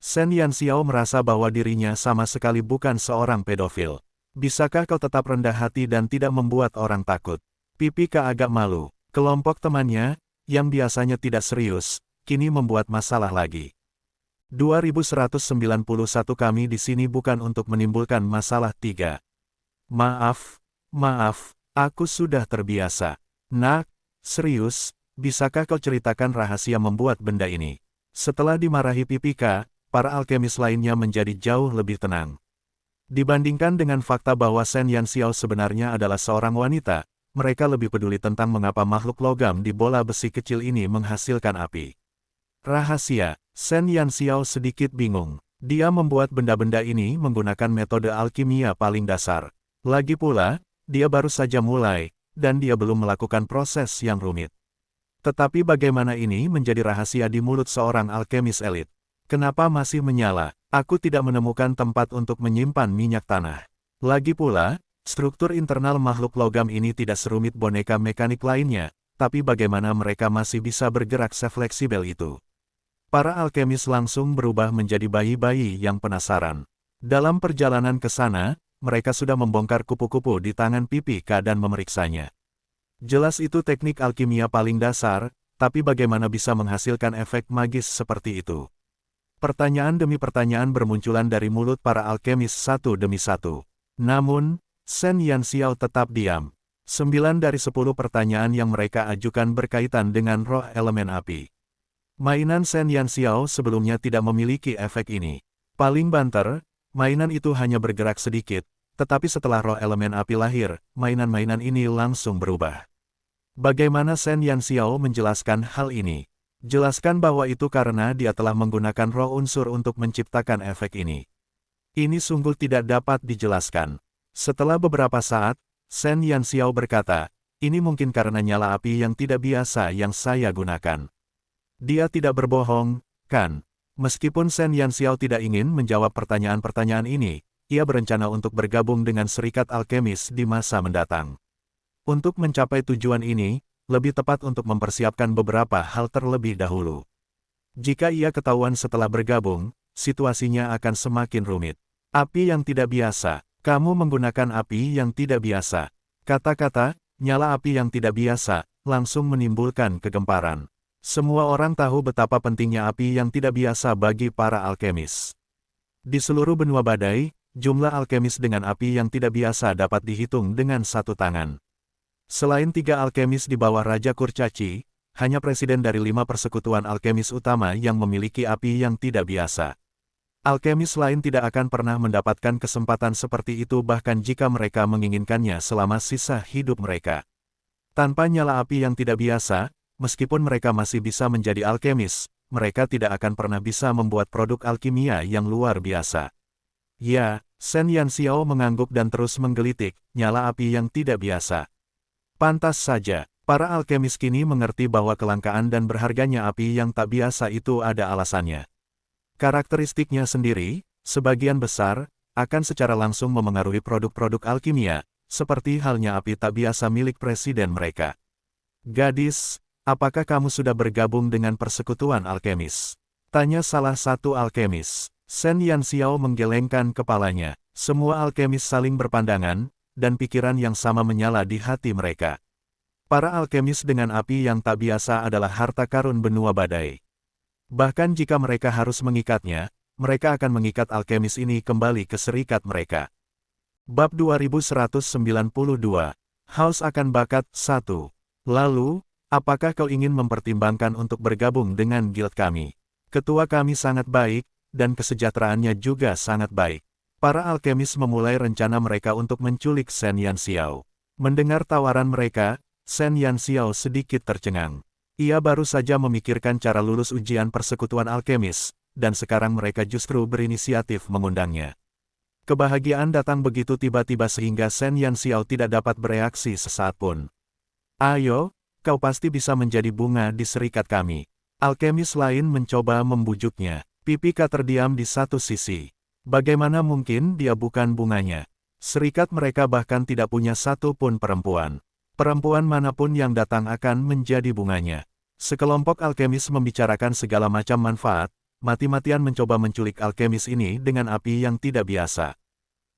Shen Yanxiao merasa bahwa dirinya sama sekali bukan seorang pedofil. Bisakah kau tetap rendah hati dan tidak membuat orang takut? Pipika agak malu. Kelompok temannya, yang biasanya tidak serius, kini membuat masalah lagi. 2191 Kami di sini bukan untuk menimbulkan masalah. 3. Maaf, aku sudah terbiasa. Nak, serius, bisakah kau ceritakan rahasia membuat benda ini? Setelah dimarahi Pipika, para alkemis lainnya menjadi jauh lebih tenang. Dibandingkan dengan fakta bahwa Shen Yanxiao sebenarnya adalah seorang wanita, mereka lebih peduli tentang mengapa makhluk logam di bola besi kecil ini menghasilkan api. Rahasia, Shen Yanxiao sedikit bingung. Dia membuat benda-benda ini menggunakan metode alkimia paling dasar. Lagi pula, dia baru saja mulai, dan dia belum melakukan proses yang rumit. Tetapi bagaimana ini menjadi rahasia di mulut seorang alkemis elit? Kenapa masih menyala? Aku tidak menemukan tempat untuk menyimpan minyak tanah. Lagi pula, Struktur internal makhluk logam ini tidak serumit boneka mekanik lainnya, tapi bagaimana mereka masih bisa bergerak sefleksibel itu? Para alkemis langsung berubah menjadi bayi-bayi yang penasaran. Dalam perjalanan ke sana, mereka sudah membongkar kupu-kupu di tangan Pipika dan memeriksanya. Jelas itu teknik alkimia paling dasar, tapi bagaimana bisa menghasilkan efek magis seperti itu? Pertanyaan demi pertanyaan bermunculan dari mulut para alkemis satu demi satu. Namun, Shen Yanxiao tetap diam. 9 dari 10 pertanyaan yang mereka ajukan berkaitan dengan roh elemen api. Mainan Shen Yanxiao sebelumnya tidak memiliki efek ini. Paling banter, mainan itu hanya bergerak sedikit, tetapi setelah roh elemen api lahir, mainan-mainan ini langsung berubah. Bagaimana Shen Yanxiao menjelaskan hal ini? Jelaskan bahwa itu karena dia telah menggunakan roh unsur untuk menciptakan efek ini. Ini sungguh tidak dapat dijelaskan. Setelah beberapa saat, Shen Yanxiao berkata, ini mungkin karena nyala api yang tidak biasa yang saya gunakan. Dia tidak berbohong, kan? Meskipun Shen Yanxiao tidak ingin menjawab pertanyaan-pertanyaan ini, ia berencana untuk bergabung dengan Serikat Alkemis di masa mendatang. Untuk mencapai tujuan ini, lebih tepat untuk mempersiapkan beberapa hal terlebih dahulu. Jika ia ketahuan setelah bergabung, situasinya akan semakin rumit. Api yang tidak biasa. Kamu menggunakan api yang tidak biasa. Kata-kata, nyala api yang tidak biasa, langsung menimbulkan kegemparan. Semua orang tahu betapa pentingnya api yang tidak biasa bagi para alkemis. Di seluruh benua badai, jumlah alkemis dengan api yang tidak biasa dapat dihitung dengan satu tangan. Selain 3 alkemis di bawah Raja Kurcaci, hanya presiden dari 5 persekutuan alkemis utama yang memiliki api yang tidak biasa. Alkemis lain tidak akan pernah mendapatkan kesempatan seperti itu bahkan jika mereka menginginkannya selama sisa hidup mereka. Tanpa nyala api yang tidak biasa, meskipun mereka masih bisa menjadi alkemis, mereka tidak akan pernah bisa membuat produk alkimia yang luar biasa. Ya, Shen Yanxiao mengangguk dan terus menggelitik, nyala api yang tidak biasa. Pantas saja, para alkemis kini mengerti bahwa kelangkaan dan berharganya api yang tak biasa itu ada alasannya. Karakteristiknya sendiri, sebagian besar, akan secara langsung memengaruhi produk-produk alkimia, seperti halnya api tak biasa milik presiden mereka. Gadis, apakah kamu sudah bergabung dengan persekutuan alkemis? Tanya salah satu alkemis. Shen Yanxiao menggelengkan kepalanya. Semua alkemis saling berpandangan, dan pikiran yang sama menyala di hati mereka. Para alkemis dengan api yang tak biasa adalah harta karun benua badai. Bahkan jika mereka harus mengikatnya, mereka akan mengikat alkemis ini kembali ke serikat mereka. Bab 2192, Haus akan bakat 1. Lalu, apakah kau ingin mempertimbangkan untuk bergabung dengan guild kami? Ketua kami sangat baik, dan kesejahteraannya juga sangat baik. Para alkemis memulai rencana mereka untuk menculik Shen Yanxiao. Mendengar tawaran mereka, Shen Yanxiao sedikit tercengang. Ia baru saja memikirkan cara lulus ujian persekutuan alkemis, dan sekarang mereka justru berinisiatif mengundangnya. Kebahagiaan datang begitu tiba-tiba sehingga Shen Yanxiao tidak dapat bereaksi sesaat pun. Ayo, kau pasti bisa menjadi bunga di serikat kami. Alkemis lain mencoba membujuknya. Pipika terdiam di satu sisi. Bagaimana mungkin dia bukan bunganya? Serikat mereka bahkan tidak punya satu pun perempuan. Perempuan manapun yang datang akan menjadi bunganya. Sekelompok alkemis membicarakan segala macam manfaat, mati-matian mencoba menculik alkemis ini dengan api yang tidak biasa.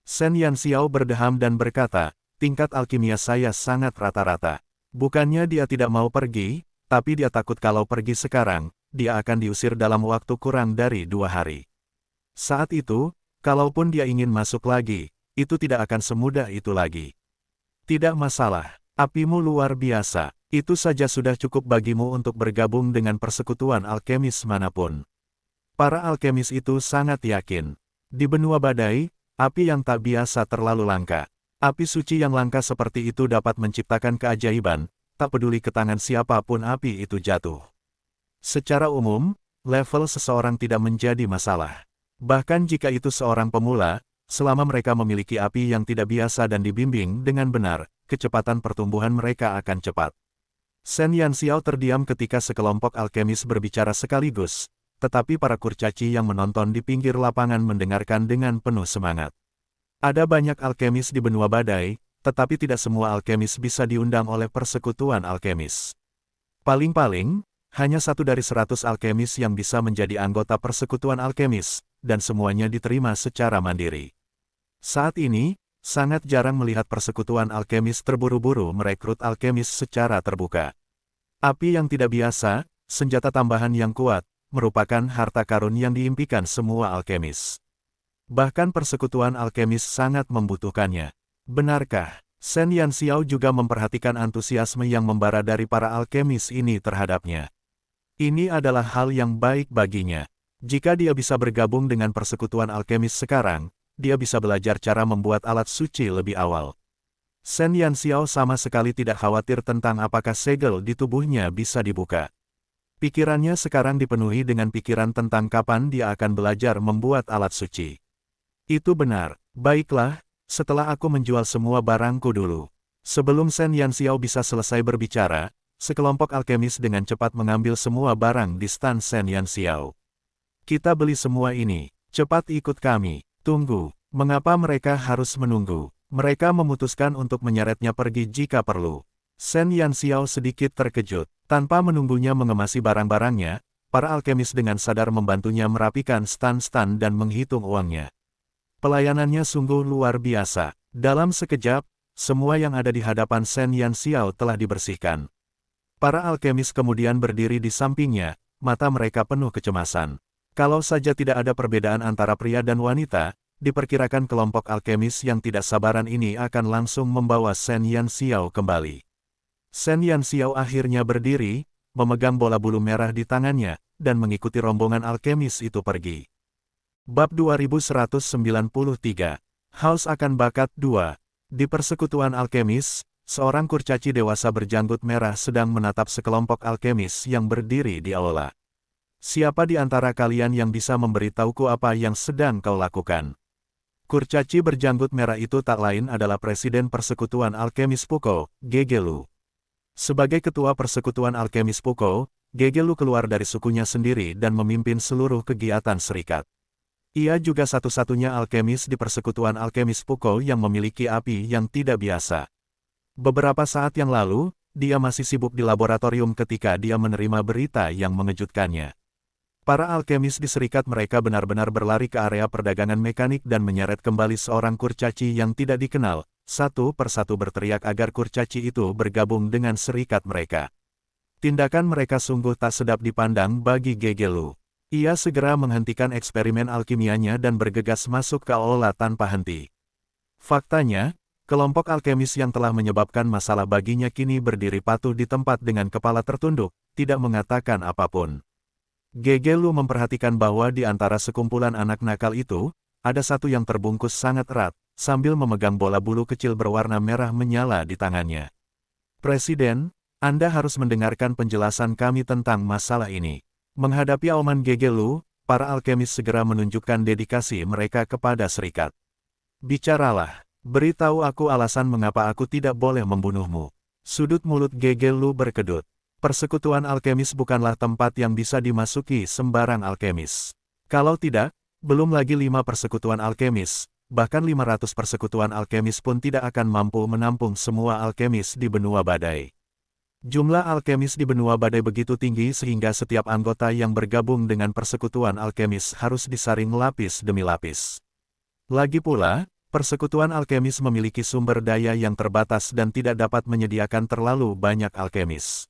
Shen Yanxiao berdeham dan berkata, tingkat alkimia saya sangat rata-rata. Bukannya dia tidak mau pergi, tapi dia takut kalau pergi sekarang, dia akan diusir dalam waktu kurang dari 2 hari. Saat itu, kalaupun dia ingin masuk lagi, itu tidak akan semudah itu lagi. Tidak masalah, apimu luar biasa, itu saja sudah cukup bagimu untuk bergabung dengan persekutuan alkemis manapun. Para alkemis itu sangat yakin. Di benua badai, api yang tak biasa terlalu langka. Api suci yang langka seperti itu dapat menciptakan keajaiban, tak peduli ke tangan siapapun api itu jatuh. Secara umum, level seseorang tidak menjadi masalah. Bahkan jika itu seorang pemula, selama mereka memiliki api yang tidak biasa dan dibimbing dengan benar, kecepatan pertumbuhan mereka akan cepat. Shen Yanxiao terdiam ketika sekelompok alkemis berbicara sekaligus, tetapi para kurcaci yang menonton di pinggir lapangan mendengarkan dengan penuh semangat. Ada banyak alkemis di benua badai, tetapi tidak semua alkemis bisa diundang oleh persekutuan alkemis. Paling-paling, hanya 1 dari 100 alkemis yang bisa menjadi anggota persekutuan alkemis, dan semuanya diterima secara mandiri. Saat ini, sangat jarang melihat persekutuan alkemis terburu-buru merekrut alkemis secara terbuka. Api yang tidak biasa, senjata tambahan yang kuat, merupakan harta karun yang diimpikan semua alkemis. Bahkan persekutuan alkemis sangat membutuhkannya. Benarkah? Shen Yanxiao juga memperhatikan antusiasme yang membara dari para alkemis ini terhadapnya. Ini adalah hal yang baik baginya. Jika dia bisa bergabung dengan persekutuan alkemis sekarang, dia bisa belajar cara membuat alat suci lebih awal. Shen Yanxiao sama sekali tidak khawatir tentang apakah segel di tubuhnya bisa dibuka. Pikirannya sekarang dipenuhi dengan pikiran tentang kapan dia akan belajar membuat alat suci. Itu benar. Baiklah, setelah aku menjual semua barangku dulu. Sebelum Shen Yanxiao bisa selesai berbicara, sekelompok alkemis dengan cepat mengambil semua barang di stan Shen Yanxiao. Kita beli semua ini. Cepat ikut kami. Tunggu. Mengapa mereka harus menunggu? Mereka memutuskan untuk menyeretnya pergi jika perlu. Shen Yanxiao sedikit terkejut. Tanpa menunggunya mengemasi barang-barangnya, para alkemis dengan sadar membantunya merapikan stan-stan dan menghitung uangnya. Pelayanannya sungguh luar biasa. Dalam sekejap, semua yang ada di hadapan Shen Yanxiao telah dibersihkan. Para alkemis kemudian berdiri di sampingnya, mata mereka penuh kecemasan. Kalau saja tidak ada perbedaan antara pria dan wanita, diperkirakan kelompok alkemis yang tidak sabaran ini akan langsung membawa Shen Yanxiao kembali. Shen Yanxiao akhirnya berdiri, memegang bola bulu merah di tangannya, dan mengikuti rombongan alkemis itu pergi. Bab 2193, Haus akan bakat 2. Di persekutuan alkemis, seorang kurcaci dewasa berjanggut merah sedang menatap sekelompok alkemis yang berdiri di aula. Siapa di antara kalian yang bisa memberitahuku apa yang sedang kau lakukan? Kurcaci berjanggut merah itu tak lain adalah Presiden Persekutuan Alkemis Puko, Gegelu. Sebagai ketua Persekutuan Alkemis Puko, Gegelu keluar dari sukunya sendiri dan memimpin seluruh kegiatan serikat. Ia juga satu-satunya alkemis di Persekutuan Alkemis Puko yang memiliki api yang tidak biasa. Beberapa saat yang lalu, dia masih sibuk di laboratorium ketika dia menerima berita yang mengejutkannya. Para alkemis di serikat mereka benar-benar berlari ke area perdagangan mekanik dan menyeret kembali seorang kurcaci yang tidak dikenal, satu persatu berteriak agar kurcaci itu bergabung dengan serikat mereka. Tindakan mereka sungguh tak sedap dipandang bagi Gegelu. Ia segera menghentikan eksperimen alkimianya dan bergegas masuk ke aula tanpa henti. Faktanya, kelompok alkemis yang telah menyebabkan masalah baginya kini berdiri patuh di tempat dengan kepala tertunduk, tidak mengatakan apapun. Gegelu memperhatikan bahwa di antara sekumpulan anak nakal itu, ada satu yang terbungkus sangat erat, sambil memegang bola bulu kecil berwarna merah menyala di tangannya. Presiden, Anda harus mendengarkan penjelasan kami tentang masalah ini. Menghadapi auman Gegelu, para alkemis segera menunjukkan dedikasi mereka kepada serikat. Bicaralah, beritahu aku alasan mengapa aku tidak boleh membunuhmu. Sudut mulut Gegelu berkedut. Persekutuan alkemis bukanlah tempat yang bisa dimasuki sembarang alkemis. Kalau tidak, belum lagi 5 persekutuan alkemis, bahkan 500 persekutuan alkemis pun tidak akan mampu menampung semua alkemis di benua badai. Jumlah alkemis di benua badai begitu tinggi sehingga setiap anggota yang bergabung dengan persekutuan alkemis harus disaring lapis demi lapis. Lagi pula, persekutuan alkemis memiliki sumber daya yang terbatas dan tidak dapat menyediakan terlalu banyak alkemis.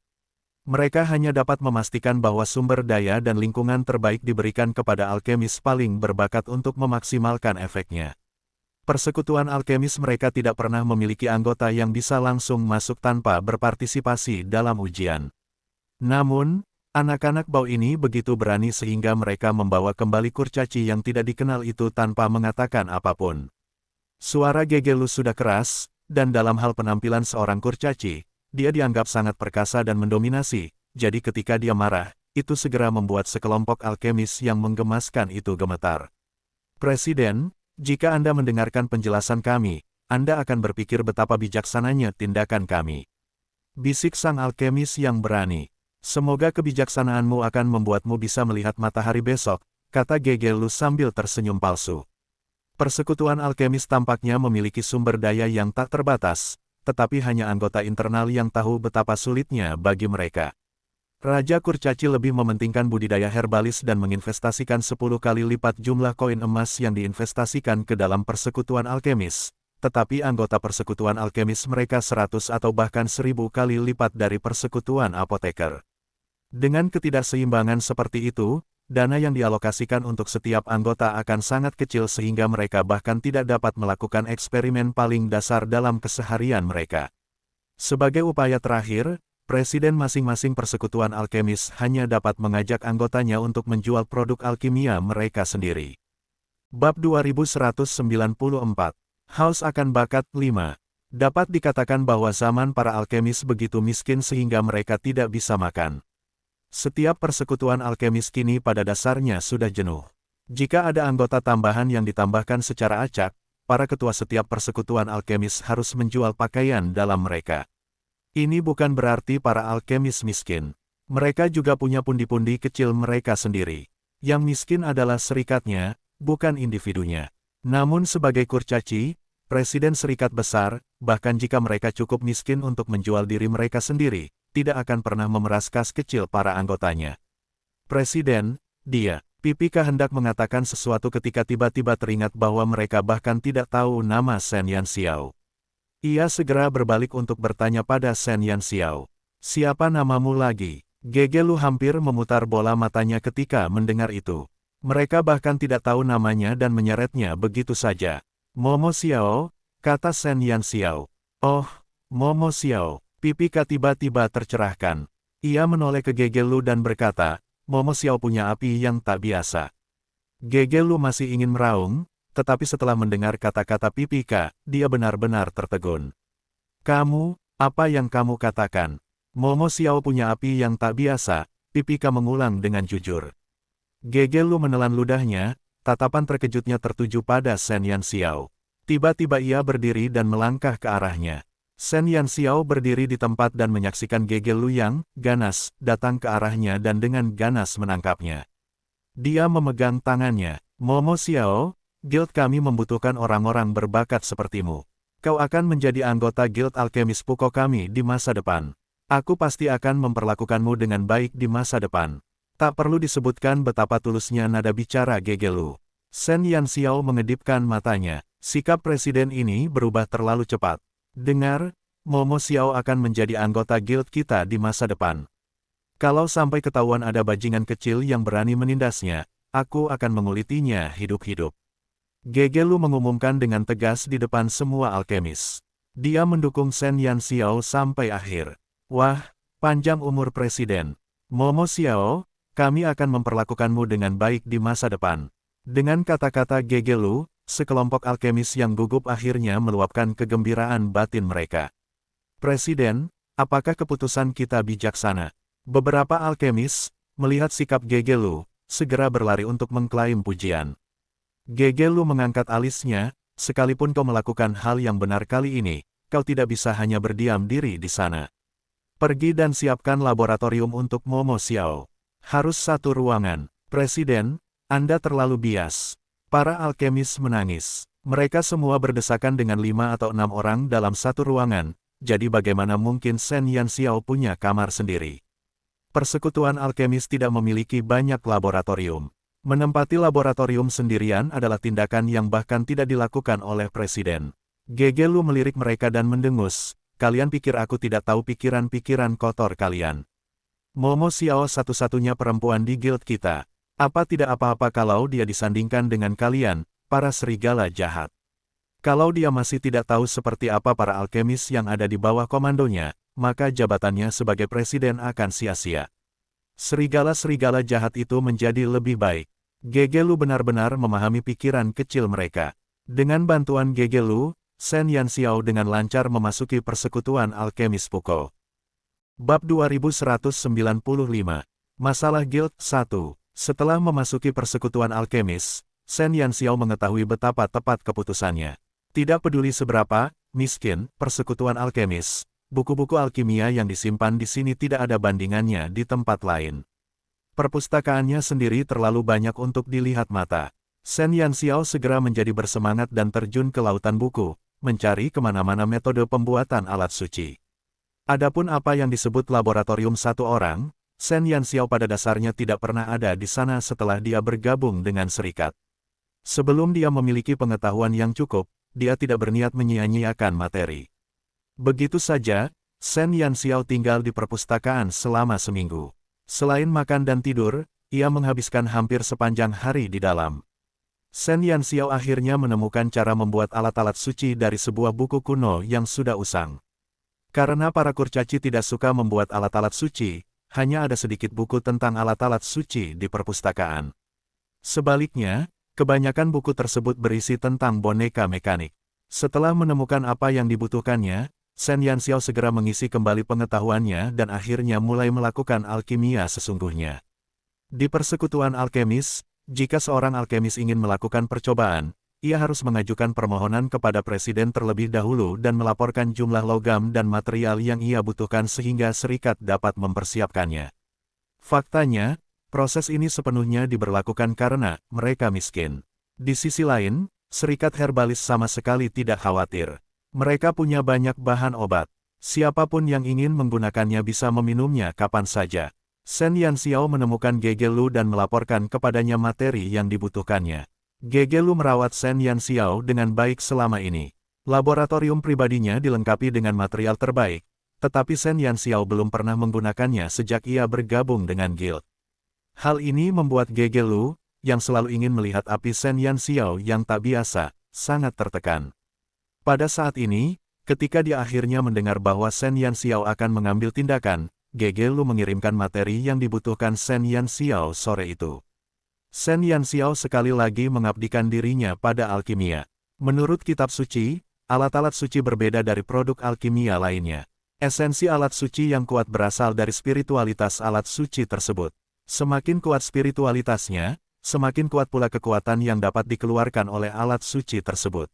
Mereka hanya dapat memastikan bahwa sumber daya dan lingkungan terbaik diberikan kepada alkemis paling berbakat untuk memaksimalkan efeknya. Persekutuan alkemis mereka tidak pernah memiliki anggota yang bisa langsung masuk tanpa berpartisipasi dalam ujian. Namun, anak-anak bau ini begitu berani sehingga mereka membawa kembali kurcaci yang tidak dikenal itu tanpa mengatakan apapun. Suara Gegelu sudah keras, dan dalam hal penampilan seorang kurcaci, dia dianggap sangat perkasa dan mendominasi, jadi ketika dia marah, itu segera membuat sekelompok alkemis yang menggemaskan itu gemetar. Presiden, jika Anda mendengarkan penjelasan kami, Anda akan berpikir betapa bijaksananya tindakan kami. Bisik sang alkemis yang berani. Semoga kebijaksanaanmu akan membuatmu bisa melihat matahari besok, kata Gegelu sambil tersenyum palsu. Persekutuan alkemis tampaknya memiliki sumber daya yang tak terbatas, tetapi hanya anggota internal yang tahu betapa sulitnya bagi mereka. Raja Kurcaci lebih mementingkan budidaya herbalis dan menginvestasikan 10 kali lipat jumlah koin emas yang diinvestasikan ke dalam persekutuan alkemis, tetapi anggota persekutuan alkemis mereka 100 atau bahkan 1000 kali lipat dari persekutuan apoteker. Dengan ketidakseimbangan seperti itu, dana yang dialokasikan untuk setiap anggota akan sangat kecil sehingga mereka bahkan tidak dapat melakukan eksperimen paling dasar dalam keseharian mereka. Sebagai upaya terakhir, Presiden masing-masing persekutuan alkemis hanya dapat mengajak anggotanya untuk menjual produk alkimia mereka sendiri. Bab 2194. Haus akan bakat 5. Dapat dikatakan bahwa zaman para alkemis begitu miskin sehingga mereka tidak bisa makan. Setiap persekutuan alkemis kini pada dasarnya sudah jenuh. Jika ada anggota tambahan yang ditambahkan secara acak, para ketua setiap persekutuan alkemis harus menjual pakaian dalam mereka. Ini bukan berarti para alkemis miskin. Mereka juga punya pundi-pundi kecil mereka sendiri. Yang miskin adalah serikatnya, bukan individunya. Namun sebagai kurcaci, presiden serikat besar, bahkan jika mereka cukup miskin untuk menjual diri mereka sendiri, tidak akan pernah memeras kas kecil para anggotanya. Presiden, dia, Pipika hendak mengatakan sesuatu ketika tiba-tiba teringat bahwa mereka bahkan tidak tahu nama Shen Yanxiao. Ia segera berbalik untuk bertanya pada Shen Yanxiao. Siapa namamu lagi? Gegelu hampir memutar bola matanya ketika mendengar itu. Mereka bahkan tidak tahu namanya dan menyeretnya begitu saja. Momo Xiao, kata Shen Yanxiao. Oh, Momo Xiao. Pipika tiba-tiba tercerahkan. Ia menoleh ke Gegelu dan berkata, Momo Xiao punya api yang tak biasa. Gegelu masih ingin meraung, tetapi setelah mendengar kata-kata Pipika, dia benar-benar tertegun. Kamu, apa yang kamu katakan? Momo Xiao punya api yang tak biasa, Pipika mengulang dengan jujur. Gegelu menelan ludahnya, tatapan terkejutnya tertuju pada Shen Yanxiao. Tiba-tiba ia berdiri dan melangkah ke arahnya. Shen Yanxiao berdiri di tempat dan menyaksikan Gegelu yang ganas datang ke arahnya dan dengan ganas menangkapnya. Dia memegang tangannya. Momo Xiao, Guild kami membutuhkan orang-orang berbakat sepertimu. Kau akan menjadi anggota Guild Alkemis Puko kami di masa depan. Aku pasti akan memperlakukanmu dengan baik di masa depan. Tak perlu disebutkan betapa tulusnya nada bicara Gegelu. Shen Yanxiao mengedipkan matanya. Sikap presiden ini berubah terlalu cepat. Dengar, Momo Xiao akan menjadi anggota Guild kita di masa depan. Kalau sampai ketahuan ada bajingan kecil yang berani menindasnya, aku akan mengulitinya hidup-hidup. Gegelu mengumumkan dengan tegas di depan semua alkemis. Dia mendukung Shen Yanxiao sampai akhir. Wah, panjang umur presiden. Momo Xiao, kami akan memperlakukanmu dengan baik di masa depan. Dengan kata-kata Gegelu, sekelompok alkemis yang gugup akhirnya meluapkan kegembiraan batin mereka. Presiden, apakah keputusan kita bijaksana? Beberapa alkemis, melihat sikap Gegelu, segera berlari untuk mengklaim pujian. Gegelu mengangkat alisnya, sekalipun kau melakukan hal yang benar kali ini, kau tidak bisa hanya berdiam diri di sana. Pergi dan siapkan laboratorium untuk Momo Xiao. Harus satu ruangan. Presiden, Anda terlalu bias. Para alkemis menangis. Mereka semua berdesakan dengan 5 atau 6 orang dalam satu ruangan, jadi bagaimana mungkin Shen Yanxiao punya kamar sendiri? Persekutuan alkemis tidak memiliki banyak laboratorium. Menempati laboratorium sendirian adalah tindakan yang bahkan tidak dilakukan oleh presiden. Gegelu melirik mereka dan mendengus, kalian pikir aku tidak tahu pikiran-pikiran kotor kalian. Momo Xiao satu-satunya perempuan di guild kita. Apa tidak apa-apa kalau dia disandingkan dengan kalian, para serigala jahat. Kalau dia masih tidak tahu seperti apa para alkemis yang ada di bawah komandonya, maka jabatannya sebagai presiden akan sia-sia. Serigala-serigala jahat itu menjadi lebih baik. Gegelu benar-benar memahami pikiran kecil mereka. Dengan bantuan Gegelu, Shen Yanxiao dengan lancar memasuki persekutuan alkemis Puko. Bab 2195. Masalah Guild 1. Setelah memasuki persekutuan alkemis, Shen Yanxiao mengetahui betapa tepat keputusannya. Tidak peduli seberapa miskin persekutuan alkemis, buku-buku alkimia yang disimpan di sini tidak ada bandingannya di tempat lain. Perpustakaannya sendiri terlalu banyak untuk dilihat mata. Shen Yanxiao segera menjadi bersemangat dan terjun ke lautan buku, mencari kemana-mana metode pembuatan alat suci. Adapun apa yang disebut laboratorium satu orang, Shen Yanxiao pada dasarnya tidak pernah ada di sana setelah dia bergabung dengan serikat. Sebelum dia memiliki pengetahuan yang cukup, dia tidak berniat menyia-nyiakan materi. Begitu saja, Shen Yanxiao tinggal di perpustakaan selama seminggu. Selain makan dan tidur, ia menghabiskan hampir sepanjang hari di dalam. Shen Yanxiao akhirnya menemukan cara membuat alat-alat suci dari sebuah buku kuno yang sudah usang. Karena para kurcaci tidak suka membuat alat-alat suci, hanya ada sedikit buku tentang alat-alat suci di perpustakaan. Sebaliknya, kebanyakan buku tersebut berisi tentang boneka mekanik. Setelah menemukan apa yang dibutuhkannya, Shen Yanxiao segera mengisi kembali pengetahuannya dan akhirnya mulai melakukan alkimia sesungguhnya. Di persekutuan alkemis, jika seorang alkemis ingin melakukan percobaan, ia harus mengajukan permohonan kepada presiden terlebih dahulu dan melaporkan jumlah logam dan material yang ia butuhkan sehingga serikat dapat mempersiapkannya. Faktanya, proses ini sepenuhnya diberlakukan karena mereka miskin. Di sisi lain, serikat herbalis sama sekali tidak khawatir. Mereka punya banyak bahan obat. Siapapun yang ingin menggunakannya bisa meminumnya kapan saja. Shen Yanxiao menemukan Gegelu dan melaporkan kepadanya materi yang dibutuhkannya. Gegelu merawat Shen Yanxiao dengan baik selama ini. Laboratorium pribadinya dilengkapi dengan material terbaik, tetapi Shen Yanxiao belum pernah menggunakannya sejak ia bergabung dengan guild. Hal ini membuat Gegelu, yang selalu ingin melihat api Shen Yanxiao yang tak biasa, sangat tertekan. Pada saat ini, ketika dia akhirnya mendengar bahwa Shen Yanxiao akan mengambil tindakan, Gegelu mengirimkan materi yang dibutuhkan Shen Yanxiao sore itu. Shen Yanxiao sekali lagi mengabdikan dirinya pada alkimia. Menurut kitab suci, alat-alat suci berbeda dari produk alkimia lainnya. Esensi alat suci yang kuat berasal dari spiritualitas alat suci tersebut. Semakin kuat spiritualitasnya, semakin kuat pula kekuatan yang dapat dikeluarkan oleh alat suci tersebut.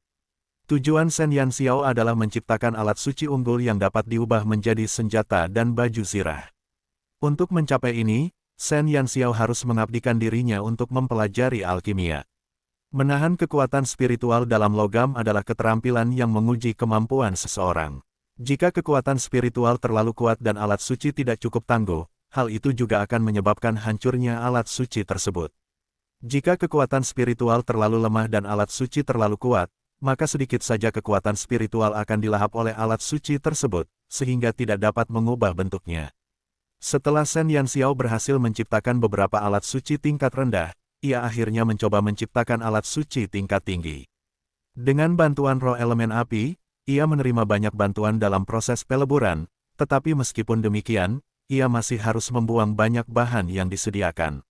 Tujuan Shen Yanxiao adalah menciptakan alat suci unggul yang dapat diubah menjadi senjata dan baju zirah. Untuk mencapai ini, Shen Yanxiao harus mengabdikan dirinya untuk mempelajari alkimia. Menahan kekuatan spiritual dalam logam adalah keterampilan yang menguji kemampuan seseorang. Jika kekuatan spiritual terlalu kuat dan alat suci tidak cukup tangguh, hal itu juga akan menyebabkan hancurnya alat suci tersebut. Jika kekuatan spiritual terlalu lemah dan alat suci terlalu kuat, maka sedikit saja kekuatan spiritual akan dilahap oleh alat suci tersebut, sehingga tidak dapat mengubah bentuknya. Setelah Shen Yanxiao berhasil menciptakan beberapa alat suci tingkat rendah, ia akhirnya mencoba menciptakan alat suci tingkat tinggi. Dengan bantuan roh elemen api, ia menerima banyak bantuan dalam proses peleburan, tetapi meskipun demikian, ia masih harus membuang banyak bahan yang disediakan.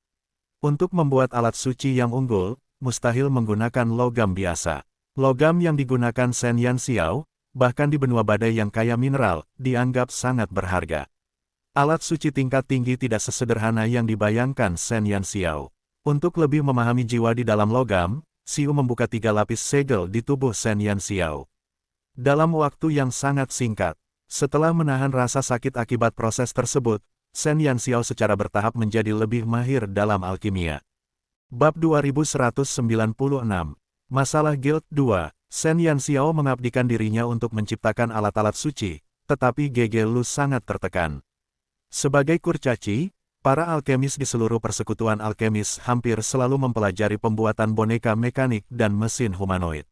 Untuk membuat alat suci yang unggul, mustahil menggunakan logam biasa. Logam yang digunakan Shen Yanxiao, bahkan di benua badai yang kaya mineral, dianggap sangat berharga. Alat suci tingkat tinggi tidak sesederhana yang dibayangkan Shen Yanxiao. Untuk lebih memahami jiwa di dalam logam, Xiu membuka 3 lapis segel di tubuh Shen Yanxiao. Dalam waktu yang sangat singkat, setelah menahan rasa sakit akibat proses tersebut, Shen Yanxiao secara bertahap menjadi lebih mahir dalam alkimia. Bab 2196 Masalah Guild 2, Shen Yanxiao mengabdikan dirinya untuk menciptakan alat-alat suci, tetapi Gegelu sangat tertekan. Sebagai kurcaci, para alkemis di seluruh persekutuan alkemis hampir selalu mempelajari pembuatan boneka mekanik dan mesin humanoid.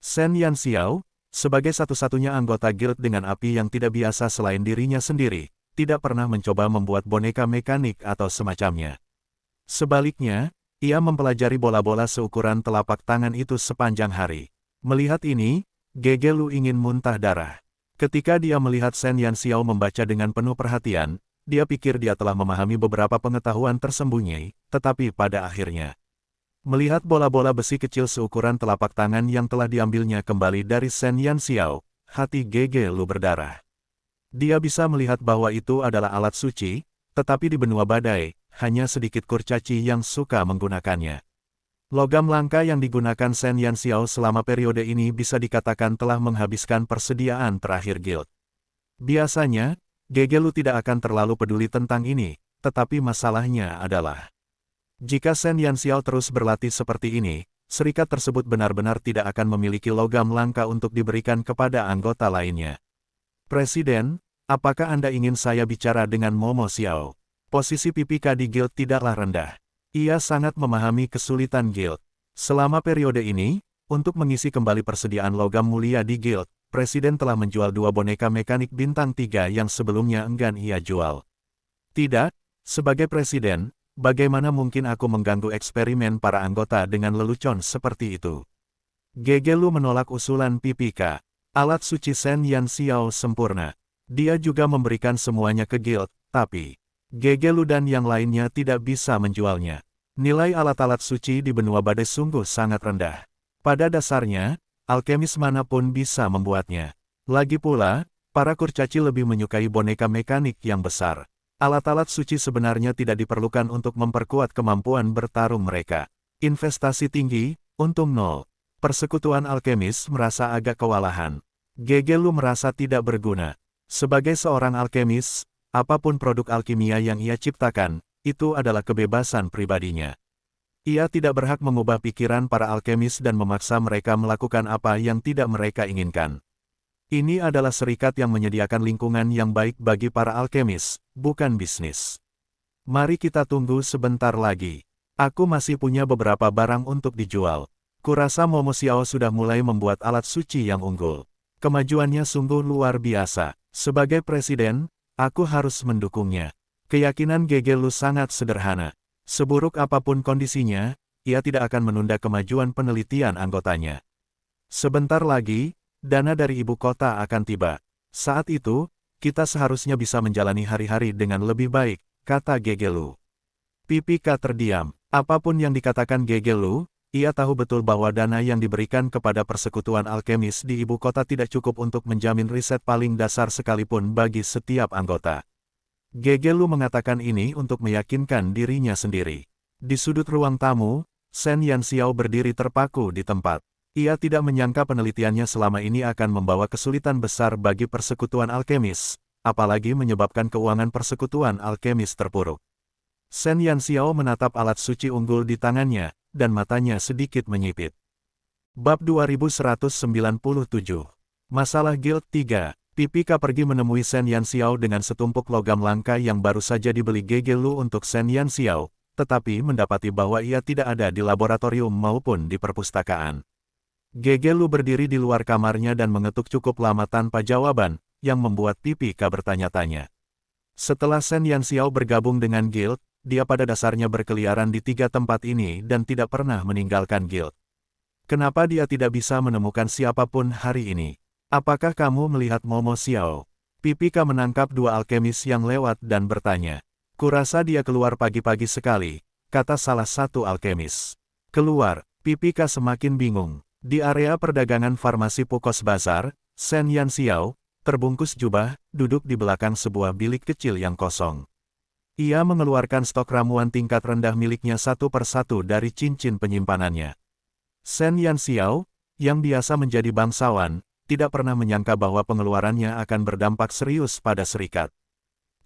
Shen Yanxiao, sebagai satu-satunya anggota guild dengan api yang tidak biasa selain dirinya sendiri, tidak pernah mencoba membuat boneka mekanik atau semacamnya. Sebaliknya, ia mempelajari bola-bola seukuran telapak tangan itu sepanjang hari. Melihat ini, Gegelu ingin muntah darah. Ketika dia melihat Shen Yanxiao membaca dengan penuh perhatian, dia pikir dia telah memahami beberapa pengetahuan tersembunyi, tetapi pada akhirnya, melihat bola-bola besi kecil seukuran telapak tangan yang telah diambilnya kembali dari Shen Yanxiao, hati Gegelu berdarah. Dia bisa melihat bahwa itu adalah alat suci, tetapi di benua badai, hanya sedikit kurcaci yang suka menggunakannya. Logam langka yang digunakan Shen Yanxiao selama periode ini bisa dikatakan telah menghabiskan persediaan terakhir guild. Biasanya, Gegelu tidak akan terlalu peduli tentang ini, tetapi masalahnya adalah Jika Shen Yanxiao terus berlatih seperti ini, serikat tersebut benar-benar tidak akan memiliki logam langka untuk diberikan kepada anggota lainnya. Presiden, apakah Anda ingin saya bicara dengan Momo Xiao? Posisi PPK di Guild tidaklah rendah. Ia sangat memahami kesulitan Guild. Selama periode ini, untuk mengisi kembali persediaan logam mulia di Guild, Presiden telah menjual 2 boneka mekanik bintang 3 yang sebelumnya enggan ia jual. Tidak, sebagai Presiden, bagaimana mungkin aku mengganggu eksperimen para anggota dengan lelucon seperti itu? Gegelu menolak usulan PPK. Alat suci Shen Yanxiao sempurna. Dia juga memberikan semuanya ke Guild, tapi Gegelu dan yang lainnya tidak bisa menjualnya. Nilai alat-alat suci di benua badai sungguh sangat rendah. Pada dasarnya, alkemis manapun bisa membuatnya. Lagi pula, para kurcaci lebih menyukai boneka mekanik yang besar. Alat-alat suci sebenarnya tidak diperlukan untuk memperkuat kemampuan bertarung mereka. Investasi tinggi, untung nol. Persekutuan alkemis merasa agak kewalahan. Gegelu merasa tidak berguna. Sebagai seorang alkemis, apapun produk alkimia yang ia ciptakan, itu adalah kebebasan pribadinya. Ia tidak berhak mengubah pikiran para alkemis dan memaksa mereka melakukan apa yang tidak mereka inginkan. Ini adalah serikat yang menyediakan lingkungan yang baik bagi para alkemis, bukan bisnis. Mari kita tunggu sebentar lagi. Aku masih punya beberapa barang untuk dijual. Kurasa Momo Xiao sudah mulai membuat alat suci yang unggul. Kemajuannya sungguh luar biasa. Sebagai presiden, aku harus mendukungnya. Keyakinan Gegelu sangat sederhana. Seburuk apapun kondisinya, ia tidak akan menunda kemajuan penelitian anggotanya. Sebentar lagi, dana dari ibu kota akan tiba. Saat itu, kita seharusnya bisa menjalani hari-hari dengan lebih baik, kata Gegelu. PPK terdiam. Apapun yang dikatakan Gegelu, ia tahu betul bahwa dana yang diberikan kepada persekutuan alkemis di ibu kota tidak cukup untuk menjamin riset paling dasar sekalipun bagi setiap anggota. Gegelu mengatakan ini untuk meyakinkan dirinya sendiri. Di sudut ruang tamu, Shen Yanxiao berdiri terpaku di tempat. Ia tidak menyangka penelitiannya selama ini akan membawa kesulitan besar bagi persekutuan alkemis, apalagi menyebabkan keuangan persekutuan alkemis terpuruk. Shen Yanxiao menatap alat suci unggul di tangannya, dan matanya sedikit menyipit. Bab 2197. Masalah Guild 3. PPK pergi menemui Shen Yanxiao dengan setumpuk logam langka yang baru saja dibeli Gegelu untuk Shen Yanxiao, tetapi mendapati bahwa ia tidak ada di laboratorium maupun di perpustakaan. Gegelu berdiri di luar kamarnya dan mengetuk cukup lama tanpa jawaban, yang membuat PPK bertanya-tanya. Setelah Shen Yanxiao bergabung dengan Guild, dia pada dasarnya berkeliaran di 3 tempat ini dan tidak pernah meninggalkan Guild. Kenapa dia tidak bisa menemukan siapapun hari ini? Apakah kamu melihat Momo Xiao? PPK menangkap 2 alkemis yang lewat dan bertanya. Kurasa dia keluar pagi-pagi sekali, kata salah satu alkemis. Keluar, PPK semakin bingung. Di area perdagangan farmasi Pukos Bazar, Shen Yanxiao, terbungkus jubah, duduk di belakang sebuah bilik kecil yang kosong. Ia mengeluarkan stok ramuan tingkat rendah miliknya satu persatu dari cincin penyimpanannya. Shen Yanxiao, yang biasa menjadi bangsawan, tidak pernah menyangka bahwa pengeluarannya akan berdampak serius pada serikat.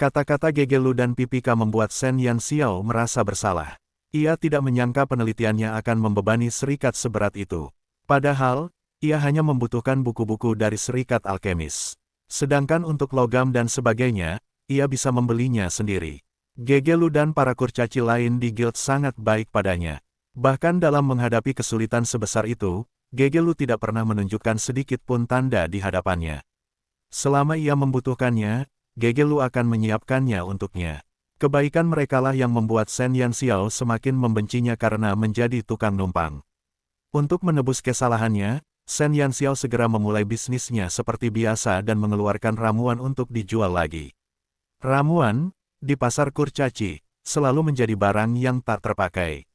Kata-kata Gegelu dan PPK membuat Shen Yanxiao merasa bersalah. Ia tidak menyangka penelitiannya akan membebani serikat seberat itu. Padahal, ia hanya membutuhkan buku-buku dari serikat alkemis. Sedangkan untuk logam dan sebagainya, ia bisa membelinya sendiri. Gegelu dan para kurcaci lain di Guild sangat baik padanya. Bahkan dalam menghadapi kesulitan sebesar itu, Gegelu tidak pernah menunjukkan sedikit pun tanda di hadapannya. Selama ia membutuhkannya, Gegelu akan menyiapkannya untuknya. Kebaikan merekalah yang membuat Shen Yanxiao semakin membencinya karena menjadi tukang numpang. Untuk menebus kesalahannya, Shen Yanxiao segera memulai bisnisnya seperti biasa dan mengeluarkan ramuan untuk dijual lagi. Ramuan, di pasar kurcaci, selalu menjadi barang yang tak terpakai.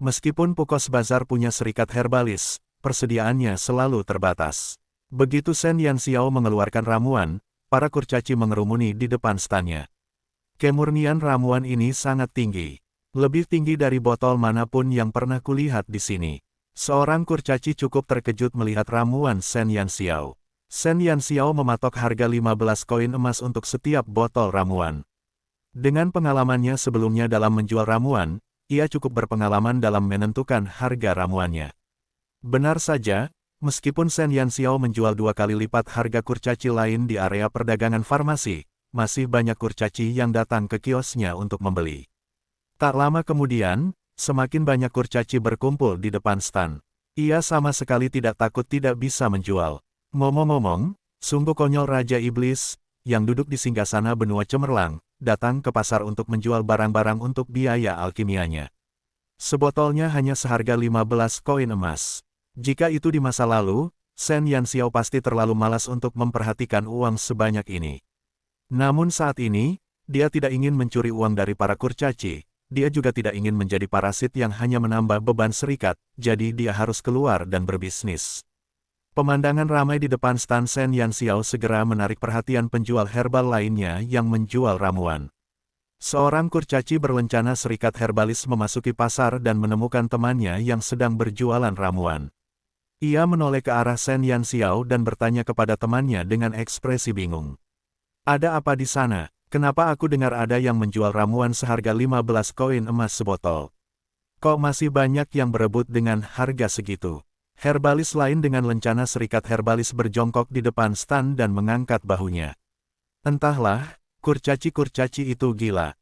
Meskipun Pukos Bazar punya serikat herbalis, persediaannya selalu terbatas. Begitu Shen Yanxiao mengeluarkan ramuan, para kurcaci mengerumuni di depan standnya. Kemurnian ramuan ini sangat tinggi. Lebih tinggi dari botol manapun yang pernah kulihat di sini. Seorang kurcaci cukup terkejut melihat ramuan Shen Yanxiao. Shen Yanxiao mematok harga 15 koin emas untuk setiap botol ramuan. Dengan pengalamannya sebelumnya dalam menjual ramuan, ia cukup berpengalaman dalam menentukan harga ramuannya. Benar saja, meskipun Shen Yanxiao menjual 2 kali lipat harga kurcaci lain di area perdagangan farmasi, masih banyak kurcaci yang datang ke kiosnya untuk membeli. Tak lama kemudian, semakin banyak kurcaci berkumpul di depan stan. Ia sama sekali tidak takut tidak bisa menjual. Ngomong-ngomong, sungguh konyol Raja Iblis, yang duduk di singgasana benua cemerlang, datang ke pasar untuk menjual barang-barang untuk biaya alkimianya. Sebotolnya hanya seharga 15 koin emas. Jika itu di masa lalu, Shen Yanxiao pasti terlalu malas untuk memperhatikan uang sebanyak ini. Namun saat ini, dia tidak ingin mencuri uang dari para kurcaci. Dia juga tidak ingin menjadi parasit yang hanya menambah beban serikat, jadi dia harus keluar dan berbisnis. Pemandangan ramai di depan stan Shen Yanxiao segera menarik perhatian penjual herbal lainnya yang menjual ramuan. Seorang kurcaci berlencana serikat herbalis memasuki pasar dan menemukan temannya yang sedang berjualan ramuan. Ia menoleh ke arah Shen Yanxiao dan bertanya kepada temannya dengan ekspresi bingung. "Ada apa di sana? Kenapa aku dengar ada yang menjual ramuan seharga 15 koin emas sebotol? Kok masih banyak yang berebut dengan harga segitu?" Herbalis lain dengan lencana serikat herbalis berjongkok di depan stan dan mengangkat bahunya. Entahlah, kurcaci-kurcaci itu gila.